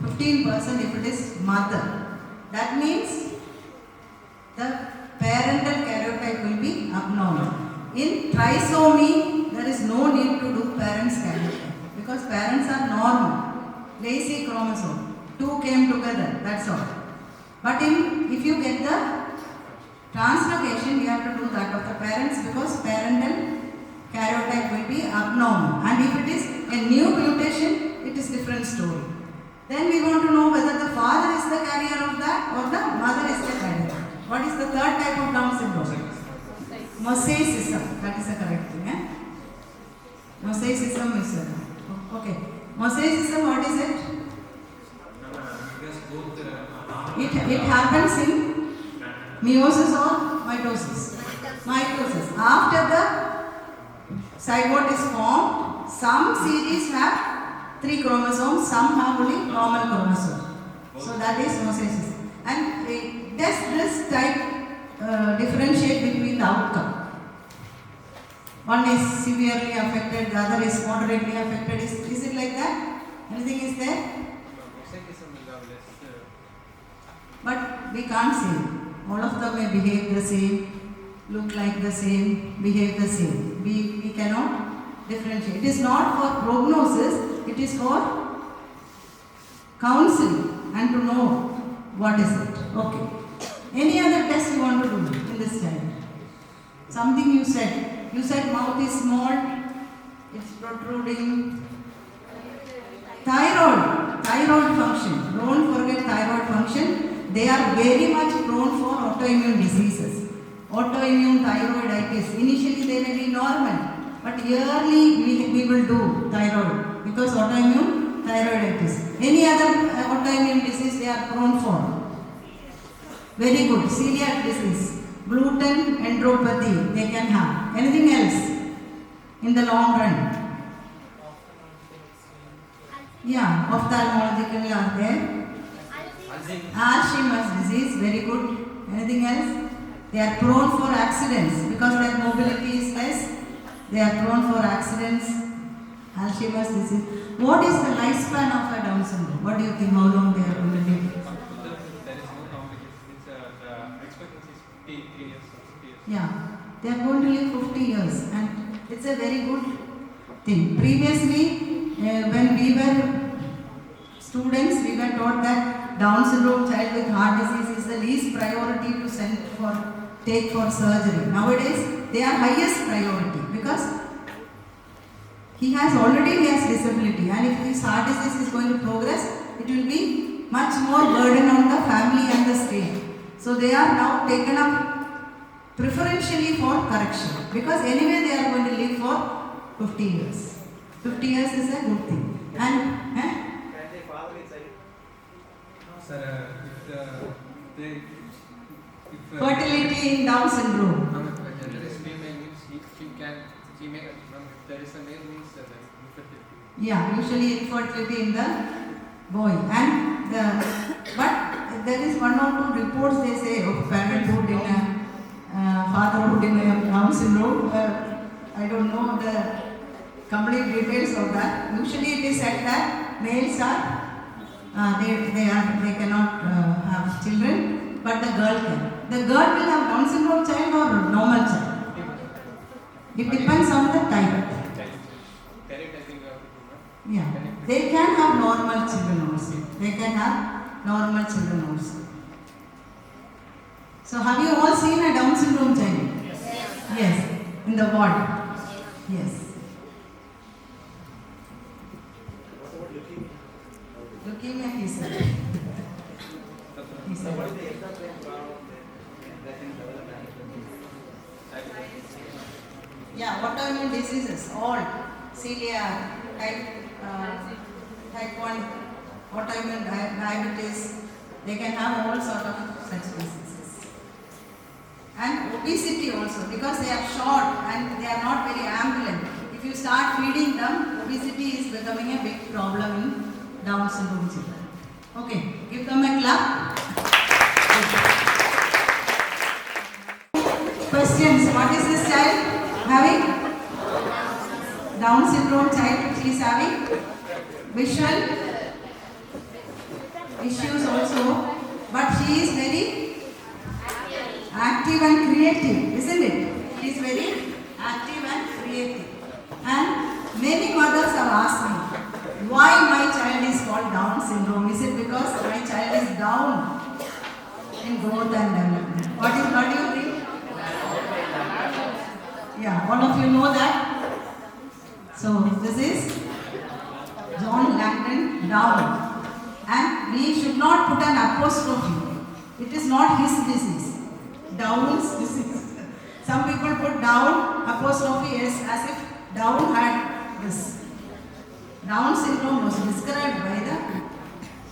15% if it is mother. That means the parental karyotype will be abnormal. In trisomy, there is no need to do parents karyotype because parents are normal. Lazy chromosome. 2 came together, that's all. But if you get the translocation, you have to do that of the parents because parental karyotype will be abnormal. And if it is a new mutation, it is different story. Then we want to know whether the father is the carrier of that or the mother is the carrier. What is the 3rd type of Down syndrome? Mosaicism. That is the correct thing. Mosaicism is okay. Mosaicism, what is it? It happens in meiosis or mitosis? Mitosis. After the zygote is formed, some series have 3 chromosomes, some have only normal chromosome. So that is mosaicism. And does this type differentiate between the outcome? One is severely affected, the other is moderately affected. Is it like that? Anything is there? But we can't say. All of them may behave the same, look like the same, behave the same. We cannot differentiate. It is not for prognosis, it is for counseling and to know what is it. Okay. Any other test you want to do in this child? Something you said. You said mouth is small, it's protruding. Thyroid function. Don't forget thyroid function. They are very much prone for autoimmune diseases. Autoimmune thyroiditis. Initially they may be normal, but yearly we will do thyroid because autoimmune thyroiditis. Any other autoimmune disease they are prone for? Very good. Celiac disease, gluten enteropathy they can have. Anything else in the long run? Yeah, ophthalmological are there. Alzheimer's disease, very good. Anything else? They are prone for accidents because their mobility is less. They are prone for accidents. Alzheimer's disease. What is the lifespan of a Down syndrome? What do you think? How long they are going to live? There is no complication. The expectancy is 53 years or 50 years. Yeah, they are going to live 50 years, and it's a very good thing. Previously, when we were students, we were taught that Down syndrome child with heart disease is the least priority to take for surgery. Nowadays, they are highest priority because he has disability, and if his heart disease is going to progress, it will be much more burden on the family and the state. So they are now taken up preferentially for correction because anyway they are going to live for 50 years. 50 years is a good thing. And Can they father inside? Sir, if fertility in Down syndrome. if there is female means she may if there is a male means infertility. Yeah, usually infertility in the boy. And but there is one or two reports they say of parenthood in fatherhood in Down syndrome. I don't know the complete details of that. Usually it is said that males are they cannot have children, but the girl can. The girl will have Down syndrome child or normal child. It depends on the type. Yeah, they can have normal children also. So have you all seen a Down syndrome child? Yes. In the ward. Yes. Leukemia, he said. Yeah, autoimmune diseases, all celiac, type 1, autoimmune diabetes, they can have all sort of such diseases. And obesity also, because they are short and they are not very ambulant. If you start feeding them, obesity is becoming a big problem in Down syndrome children. Okay, give them a clap. Questions? What is this child having? Down syndrome child, she is having visual issues also, but she is very active and creative, isn't it? She is very active and creative. And many mothers have asked me, why my child is called Down syndrome? Is it because my child is down in growth and development? What do you think? Yeah, all of you know that. So this is John Langdon Down, and we should not put an apostrophe. It is not his disease, Down's disease. Some people put Down apostrophe S as if Down had this. Down syndrome was described by the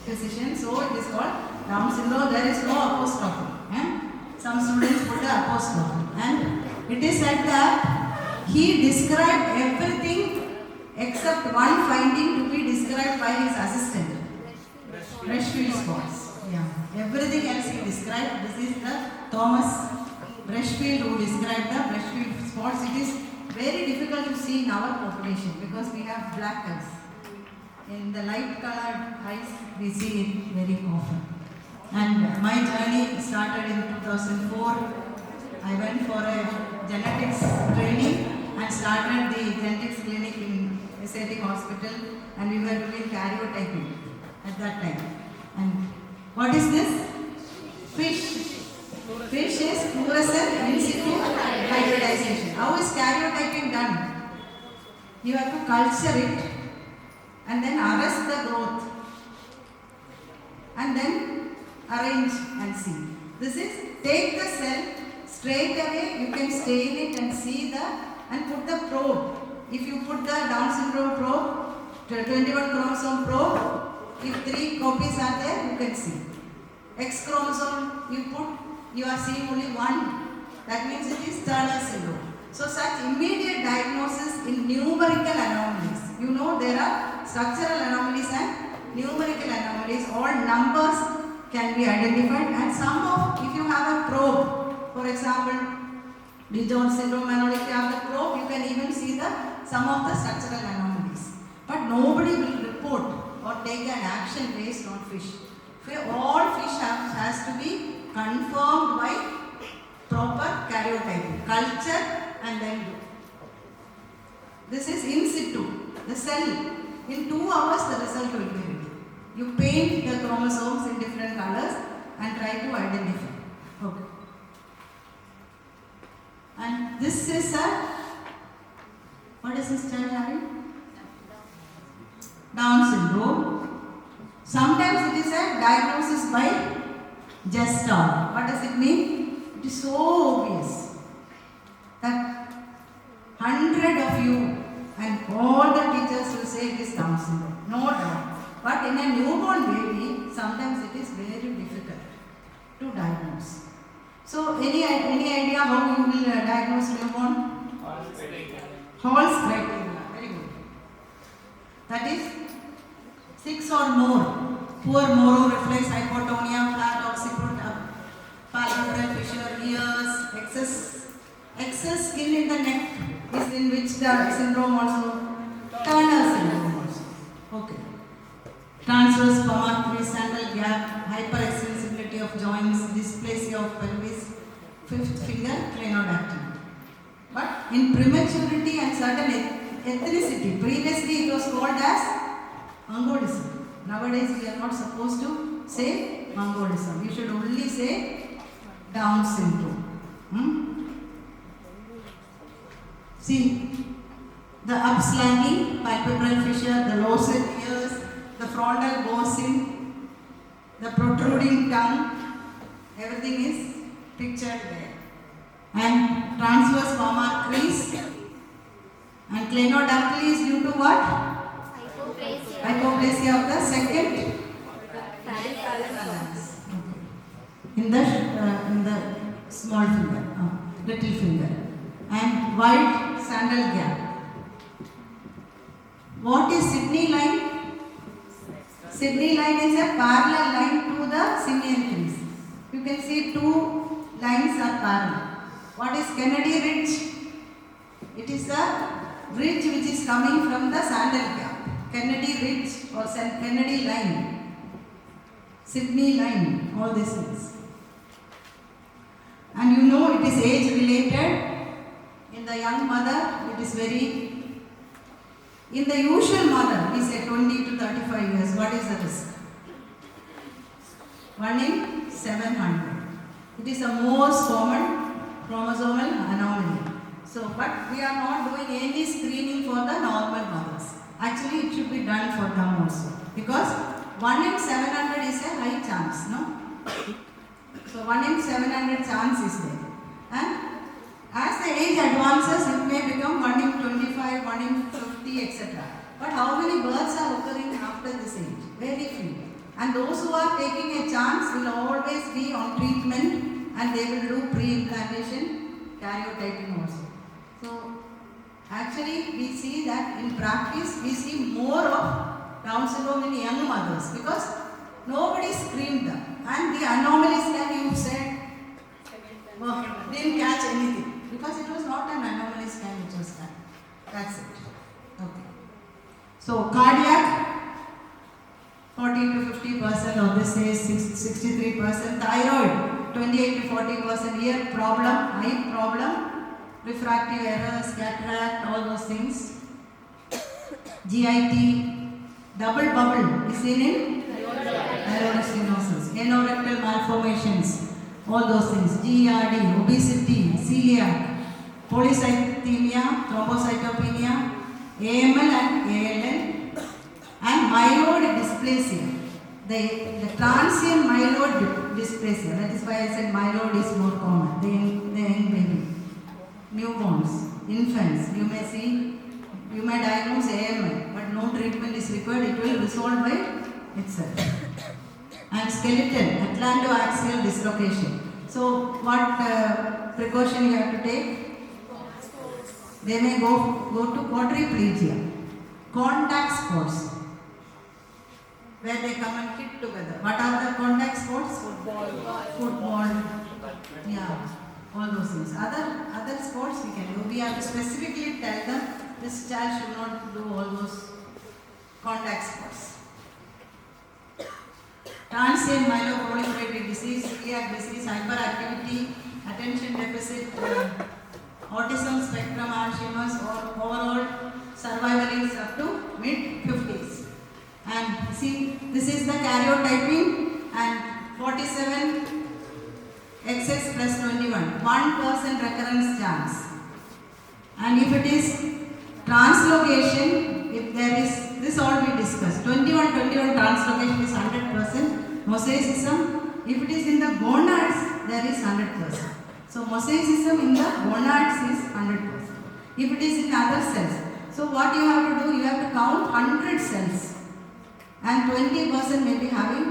physician, so it is called Down syndrome. There is no apostrophe. Some students put the apostrophe, and it is said that he described everything except one finding to be described by his assistant. Brushfield spots. Yeah. Everything else he described. This is the Thomas Brushfield who described the Brushfield spots. It is very difficult to see in our population because we have black eyes. In the light colored eyes, we see it very often. And my journey started in 2004. I went for a genetics training and started the genetics clinic in SAT hospital, and we were doing karyotyping at that time. And what is this? Fish. Fish is fluorescent in situ hybridization. How is karyotyping done? You have to culture it and then arrest the growth and then arrange and see. This is take the cell straight away, you can stain it and see and put the probe. If you put the Down syndrome probe, 21 chromosome probe, If 3 copies are there, you can see. X chromosome you put, you are seeing only 1. That means it is Turner syndrome. So such immediate diagnosis in numerical anomalies. You know there are structural anomalies and numerical anomalies. All numbers can be identified, and some of, if you have a probe, for example, DiGeorge syndrome, and if you have the probe, you can even see some of the structural anomalies. But nobody will report or take an action based on fish. All fish has to be confirmed by proper karyotyping, culture and then do. This is in situ, the cell. In 2 hours the result will be ready. You paint the chromosomes in different colors and try to identify. Okay. And this is what is this child having? Down syndrome. Sometimes it is a diagnosis by Gestalt. What does it mean? It is so obvious that 100 of you and all the teachers will say it is Down syndrome. No doubt. But in a newborn baby, sometimes it is very difficult to diagnose. So, any idea how you will diagnose newborn? Hall's criteria. Very good. That is 6 or more. Poor moro reflex, hypotonia, flat occiput, palpebral fissure, ears, excess skin in the neck is in which the syndrome also, Turner syndrome also. Okay. Transverse palmar sandal gap, hyperextensibility of joints, dysplasia of pelvis, 5th finger, cranodactyly. But in prematurity and certain ethnicity, previously it was called as Mongolism. Nowadays we are not supposed to say Mongolism. We should only say Down syndrome. See, the upsliding palpebral fissure, the lozenge ears, the frontal bossing, the protruding tongue, everything is pictured there. And transverse palmar crease and cranodactyly is due to what? Hypoplasia of the second phalanx. In the small finger, little finger, and wide sandal gap. What is Sydney line? Sydney line is a parallel line to the simian crease. You can see 2 lines are parallel. What is Kennedy ridge? It is the ridge which is coming from the sandal gap. Kennedy ridge or Kennedy line, Sydney line, all these things. And you know it is age related. In the young mother, it is very. In the usual mother, we say 20 to 35 years. What is the risk? 1 in 700. It is the most common chromosomal anomaly. So, but we are not doing any screening for the normal mothers. Actually, it should be done for them also. Because 1 in 700 is a high chance, no? So, 1 in 700 chance is there. And as the age advances, it may become 1 in 25, 1 in 50, etc. But how many births are occurring after this age? Very few. And those who are taking a chance will always be on treatment, and they will do pre-implantation karyotyping also. So, actually we see that in practice we see more of Down syndrome in young mothers because nobody screened them. And the anomalies that you said didn't catch anything because it was not an anomaly scan which was done. That's it. Okay. So, cardiac 40 to 50% of this is 63%, thyroid 28 to 40%, ear problem, eye problem, refractive errors, cataract, all those things. GIT, double bubble is seen in aortostenosis, anorectal malformations, all those things. GERD, obesity, celiac, polycythemia, thrombocytopenia, AML and ALL, and myeloid dysplasia. The transient myeloid dysplasia, that is why I said myeloid is more common, the young baby. Newborns, infants, you may diagnose AML, but no treatment is required, it will resolve by itself. And skeletal, atlantoaxial dislocation. So what precaution you have to take? They may go to quadriplegia. Contact sports, where they come and hit together. What are the contact sports? Football, yeah, all those things. Other sports we can do. We have to specifically tell them this child should not do all those contact sports. Transient myeloproliferative disease, celiac disease, hyperactivity, attention deficit, autism spectrum, Alzheimer's, or overall survival is up to mid-50s. And see, this is the karyotyping, and 47 XX plus 21, 1% recurrence chance. And if it is translocation, if there is, this all we discussed, 21 translocation is 100%, mosaicism, if it is in the gonads, there is 100%. So mosaicism in the gonads is 100%. If it is in other cells, so what you have to do, you have to count 100 cells, and 20% may be having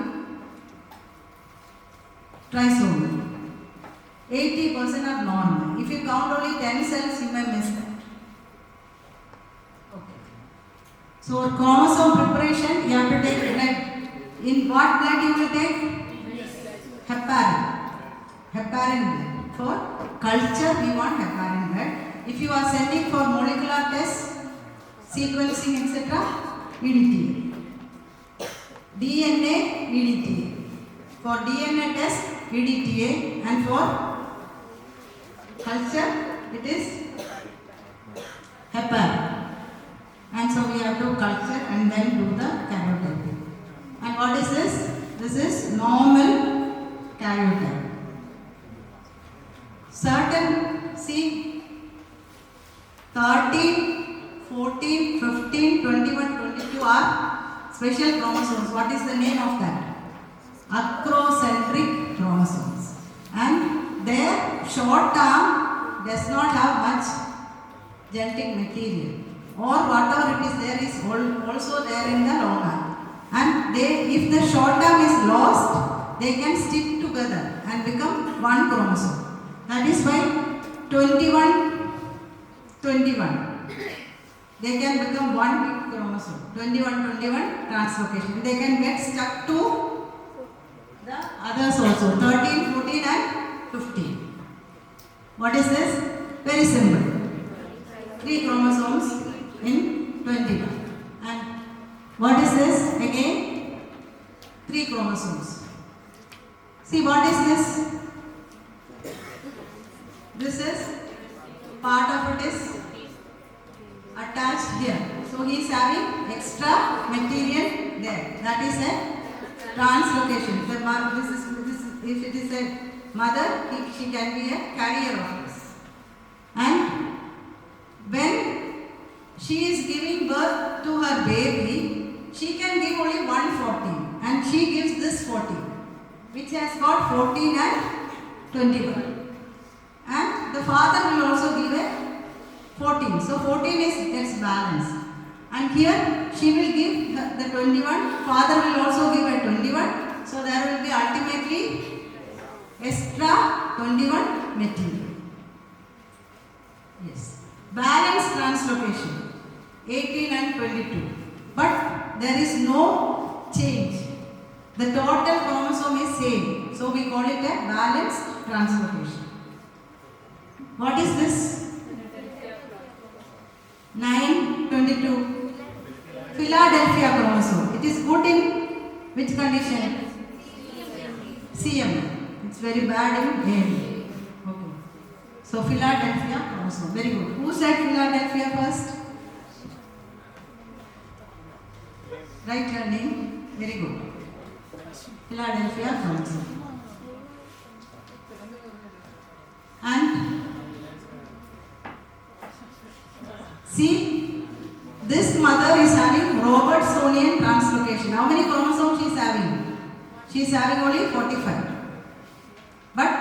trisomy. 80% are normal. If you count only 10 cells, you may miss that. Okay. So chromosome preparation, you have to take blood. In what blood you will take? Heparin. Heparin blood. For culture, we want heparin blood. If you are sending for molecular tests, sequencing, etc., EDTA. DNA, EDTA. For DNA test, EDTA, and for culture, it is heparin. And so we have to culture and then do the karyotyping. And what is this? This is normal karyotype. Certain, see, 13, 14, 15, 21, 22 are special chromosomes. What is the name of that? Acrocentric chromosomes. And their short arm does not have much genetic material. Or whatever it is there is also there in the long arm. And if the short arm is lost, they can stick together and become one chromosome. That is why 21, they can become one big chromosome. 21 translocation. They can get stuck to the others also. 13, 14 and 15. What is this? Very simple. 3 chromosomes in 21. And what is this? Again, 3 chromosomes. See, what is this? This is part of it is attached here. So he is having extra material there. That is a translocation. If it is a mother, she can be a carrier of this. And when she is giving birth to her baby, she can give only 114, and she gives this 14, which has got 14 and 21. And the father will also give a 14. So 14 is its balance. And here she will give the 21. Father will also give a 21. So there will be ultimately extra 21 material. Yes. Balance translocation 18 and 22. But there is no change. The total chromosome is same. So we call it a balanced translocation. What is this? 922. Philadelphia chromosome. It is good in which condition? CM. It's very bad in AM. Okay. So Philadelphia chromosome. Very good. Who said Philadelphia first? Write your name. Very good. Philadelphia chromosome. And see, this mother is having Robertsonian translocation. How many chromosomes she is having? She is having only 45. But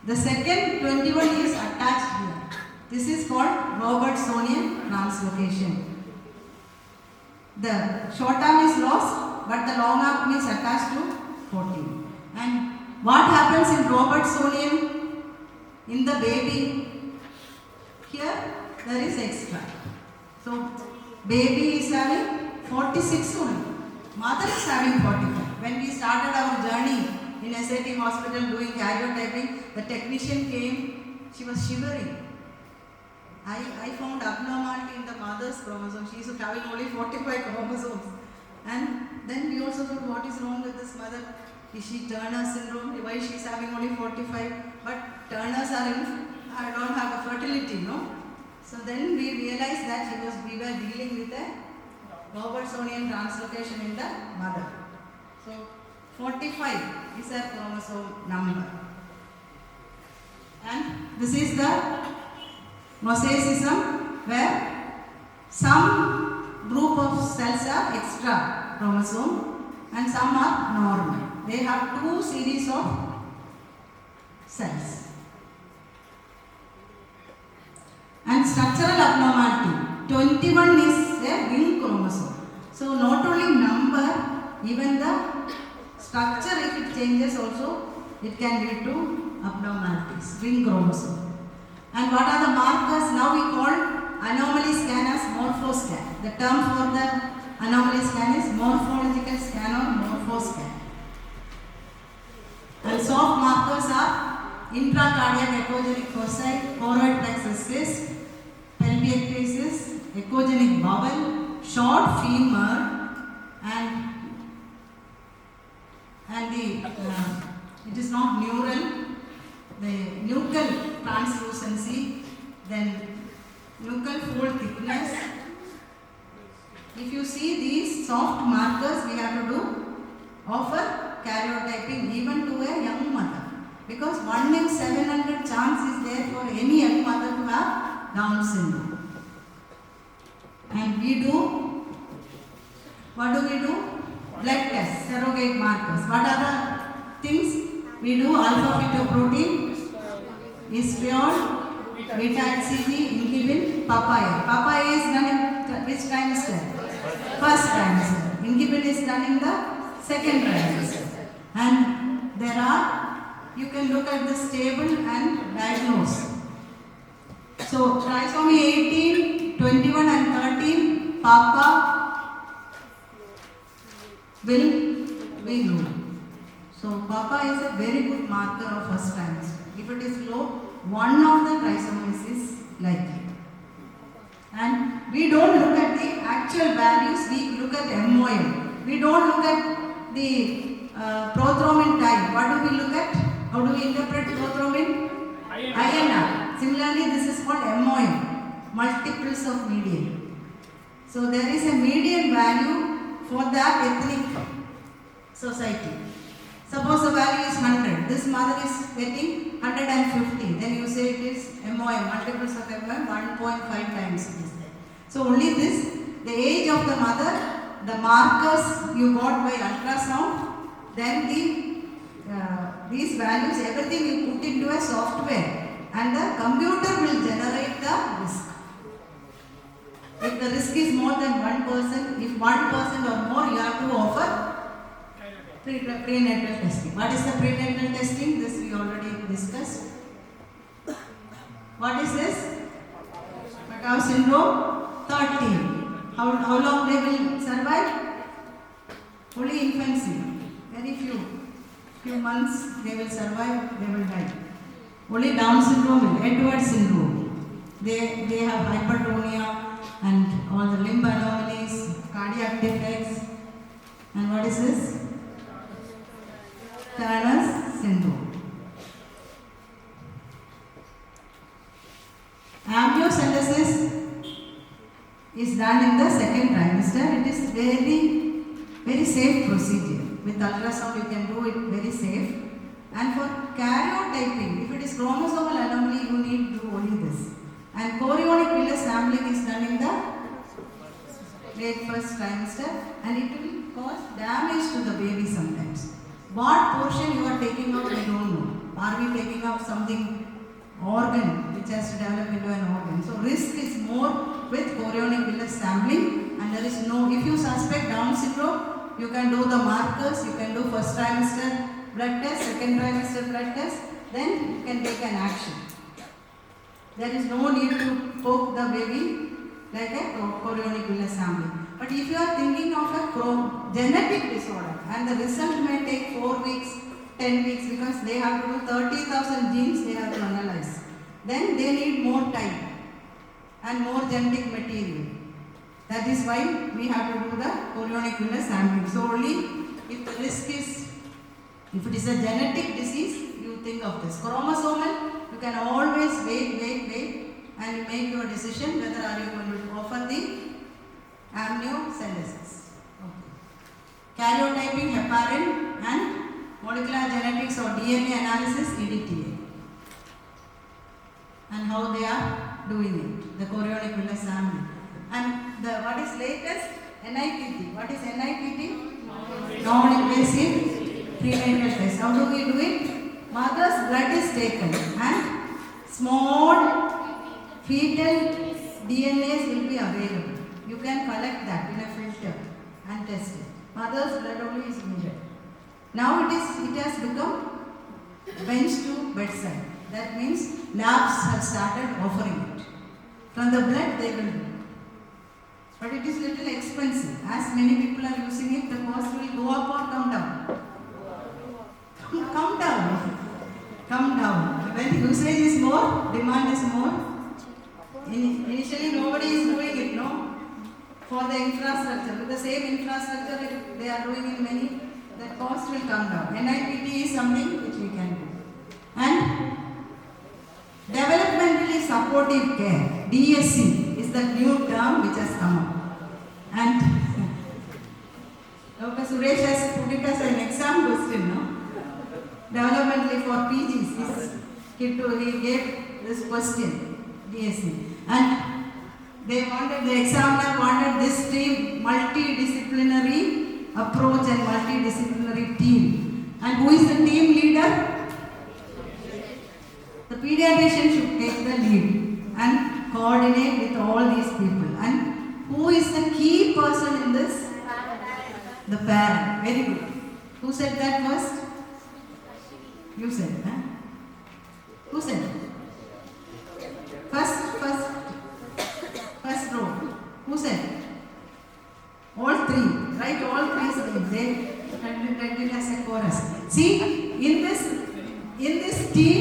the second 21 is attached here. This is called Robertsonian translocation. the short arm is lost, but the long arm is attached to 14. And what happens in Robertsonian? In the baby, here there is extra. So baby is having 46 only. Mother is having 45. When we started our journey in SIT hospital doing karyotyping, the technician came, she was shivering. I found abnormality in the mother's chromosome. She is having only 45 chromosomes. And then we also thought, what is wrong with this mother? Is she Turner syndrome? Why she is having only 45? But Turners don't have a fertility, no? So then we realized that we were dealing with a Robertsonian translocation in the mother. So 45 is a chromosome number. And this is the mosaicism, where some group of cells are extra chromosome and some are normal. They have two series of cells. And structural abnormality, 21 is a ring chromosome. So not only number, even the structure, if it changes also, it can lead to abnormalities, ring chromosome. And what are the markers? Now we call anomaly scan as morphoscan. The term for the anomaly scan is morphological scan or morphoscan. And soft markers are intracardiac echogenic foci, choroid plexus cyst, pelvic cases, echogenic bowel, short femur, and it is not neural, the nuchal translucency, then nuchal fold thickness. If you see these soft markers, we have to do offer karyotyping even to a young mother, because 1 in 700 chance is there for any young mother to have Down syndrome. And we do, what do we do? Blood tests, surrogate markers. What are the things? We do alpha-fetoprotein, estriol, beta-HCG, inhibin, papaya. Papaya is done in which trimester? First trimester. Inhibin is done in the second trimester. And there are, you can look at this table and diagnose. So trisomy 18, 21 and 13, Papa will be low. So Papa is a very good marker of first trimester. If it is low, one of the trisomies is likely. And we don't look at the actual values, we look at MOM. We don't look at the prothrombin type. What do we look at? How do we interpret prothrombin? INR. Similarly, this is called MOM, multiples of median. So there is a median value for that ethnic society. Suppose the value is 100. This mother is getting 150. Then you say it is MOM, multiples of MOM, 1.5 times it is there. So only this, the age of the mother, the markers you got by ultrasound, then these values, everything you put into a software, and the computer will generate the risk. If the risk is more than 1%, if 1% or more, you have to offer prenatal testing. What is the prenatal testing? This we already discussed. What is this? Patau syndrome 13. How long they will survive? Only infancy. Very few months they will survive, they will die. Only Down syndrome, Edwards syndrome. They have hypertonia and all the limb anomalies, cardiac defects. And what is this? Turner's syndrome. Amniocentesis is done in the second trimester. It is very safe procedure. With ultrasound you can do it very safe. And for karyotyping, if it is chromosomal anomaly, you need to do only this. And chorionic villus sampling is done in the late first trimester, and it will cause damage to the baby sometimes. What portion you are taking out, we don't know. Are we taking out something, organ, which has to develop into an organ? So risk is more with chorionic villus sampling. and there is no, if you suspect Down syndrome, you can do the markers, you can do first trimester blood test, second trimester blood test, then you can take an action. There is no need to poke the baby like a chorionic villus sampling. But if you are thinking of a genetic disorder and the result may take 4 weeks, 10 weeks because they have to do 30,000 genes they have to analyze, then they need more time and more genetic material. That is why we have to do the chorionic villus sampling. So only if the risk is, if it is a genetic disease, you think of this. Chromosomal, you can always wait and make your decision whether are you going to offer the amniocentesis. Okay. Karyotyping, heparin and molecular genetics or DNA analysis, EDTA. And how they are doing it, the chorionic villus sampling. And what is latest? NIPT. What is NIPT? Non-invasive prenatal test. How do we do it? Mother's blood is taken and small fetal DNAs will be available. You can collect that in a filter and test it. Mother's blood only is needed. Now it has become bench to bedside. That means labs have started offering it. From the blood they will do. But it is little expensive. As many people are using it, the cost will go up or come down. Come down. Come down. When usage is more, demand is more. Initially nobody is doing it, no? For the infrastructure. With the same infrastructure, if they are doing in many, the cost will come down. NIPT is something which we can do. And developmentally supportive care, DSC, is the new term which has come up. And Dr. Suresh has put it as an exam question, no? Developmentally for PGs, he gave this question, DSC. And they wanted, the examiner wanted this team, multidisciplinary approach and multidisciplinary team. And who is the team leader? The pediatrician should take the lead and coordinate with all these people. And who is the key person in this? The parent. Very good. Who said that first? You said, huh? Who said? First row. Who said? All three. Right? All three names. They read it as a chorus. See, in this team,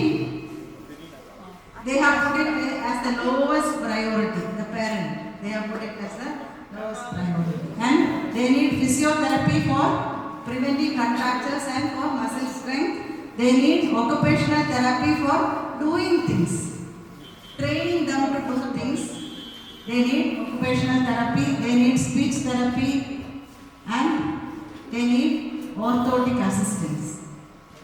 they have put it as the lowest priority. The parent. They have put it as the lowest priority. And they need physiotherapy for preventing contractures and for muscle strength. They need occupational therapy for doing things, training them to do things. They need occupational therapy, they need speech therapy, and they need orthotic assistance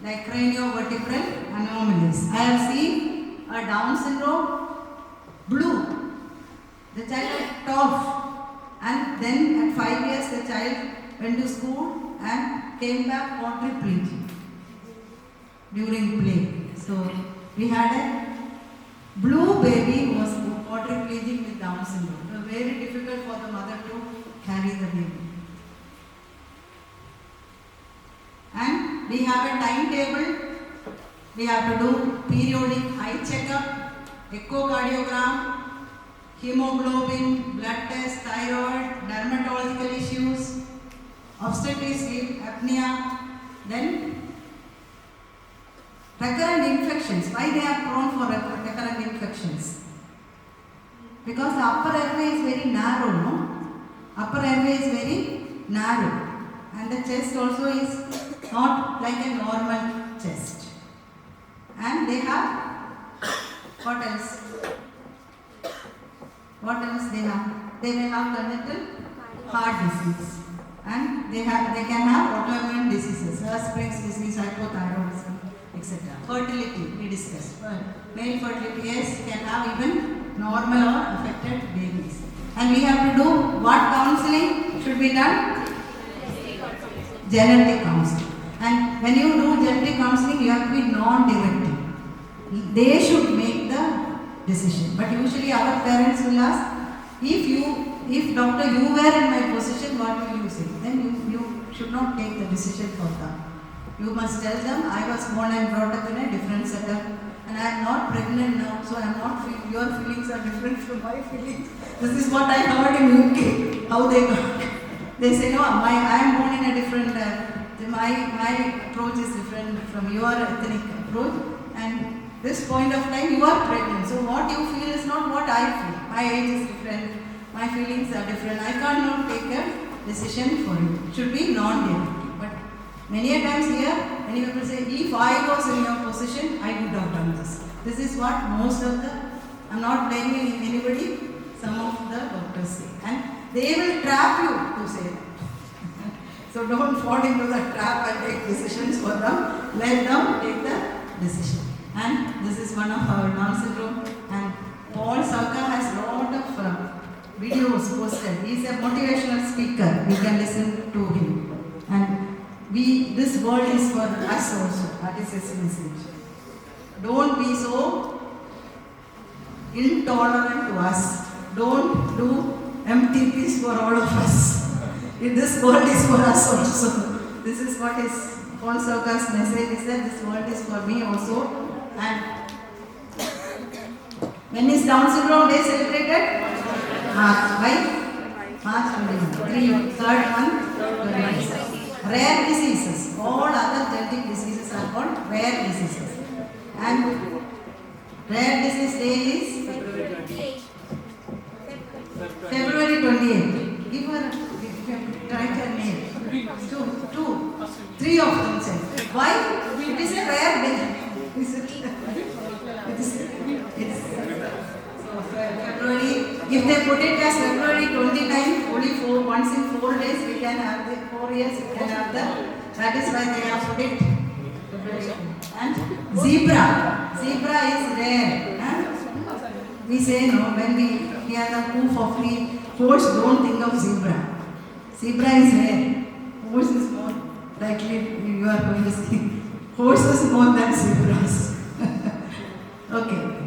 like craniovertebral anomalies. I have seen a Down syndrome, blue, the child was tough, and then at 5 years the child went to school and came back quadriplegic during play. So we had a blue baby who was quadriplegic with Down syndrome. It was very difficult for the mother to carry the baby. And we have a timetable. We have to do periodic eye checkup, echocardiogram, hemoglobin, blood test, thyroid, dermatological issues, obstetric sleep apnea, then recurrent infections. Why they are prone for recurrent infections? Because the upper airway is very narrow, no? Upper airway is very narrow, and the chest also is not like a normal chest. And they have, what else? What else they have? They may have congenital heart disease, and they can have autoimmune diseases, Springs disease, hypothyroidism, etc. Fertility, we discussed. Male fertility, yes, can have even normal or affected babies. And we have to do what counseling should be done? Genetic counseling. And when you do genetic counseling, you have to be non-directive. They should make the decision. But usually our parents will ask, if you if doctor, you were in my position, what will you say? Then you should not take the decision for them. You must tell them, I was born and brought up in a different setup, and I am not pregnant now, so I am not your feelings are different from my feelings. This is what I heard in UK, how they got. They say, no, I am born in a different, my approach is different from your ethnic approach, and this point of time you are pregnant, so what you feel is not what I feel. My age is different, my feelings are different, I cannot take a decision for you. It should be non-duality. But many a times here, many people say, if I was in your position, I would have done this. This is what most of the, I am not blaming anybody, some of the doctors say. And they will trap you to say that. So don't fall into the trap and take decisions for them. Let them take the decision. And this is one of our Down syndrome. And Paul Sauka has a lot of videos posted. He is a motivational speaker. We can listen to him. And this world is for us also. That is his message. Don't be so intolerant to us. Don't do empty peace for all of us. This world is for us also. This is what is Paul Sauka's message, is that this world is for me also. And when is Down Syndrome Day celebrated? March 21. Third month. Rare diseases. All other genetic diseases are called rare diseases. And Rare Disease Day is February 28. Give her, write her name. Three of them said. Why? It is a rare day. February, if they put it as February 29, only once in 4 days we can have the 4 years we can have that is why they have put it. And zebra is rare. We say no, when we hear the proof of the horse, don't think of zebra. Zebra is rare. Horse is more likely you are going to see. Horses more than zebras. Okay.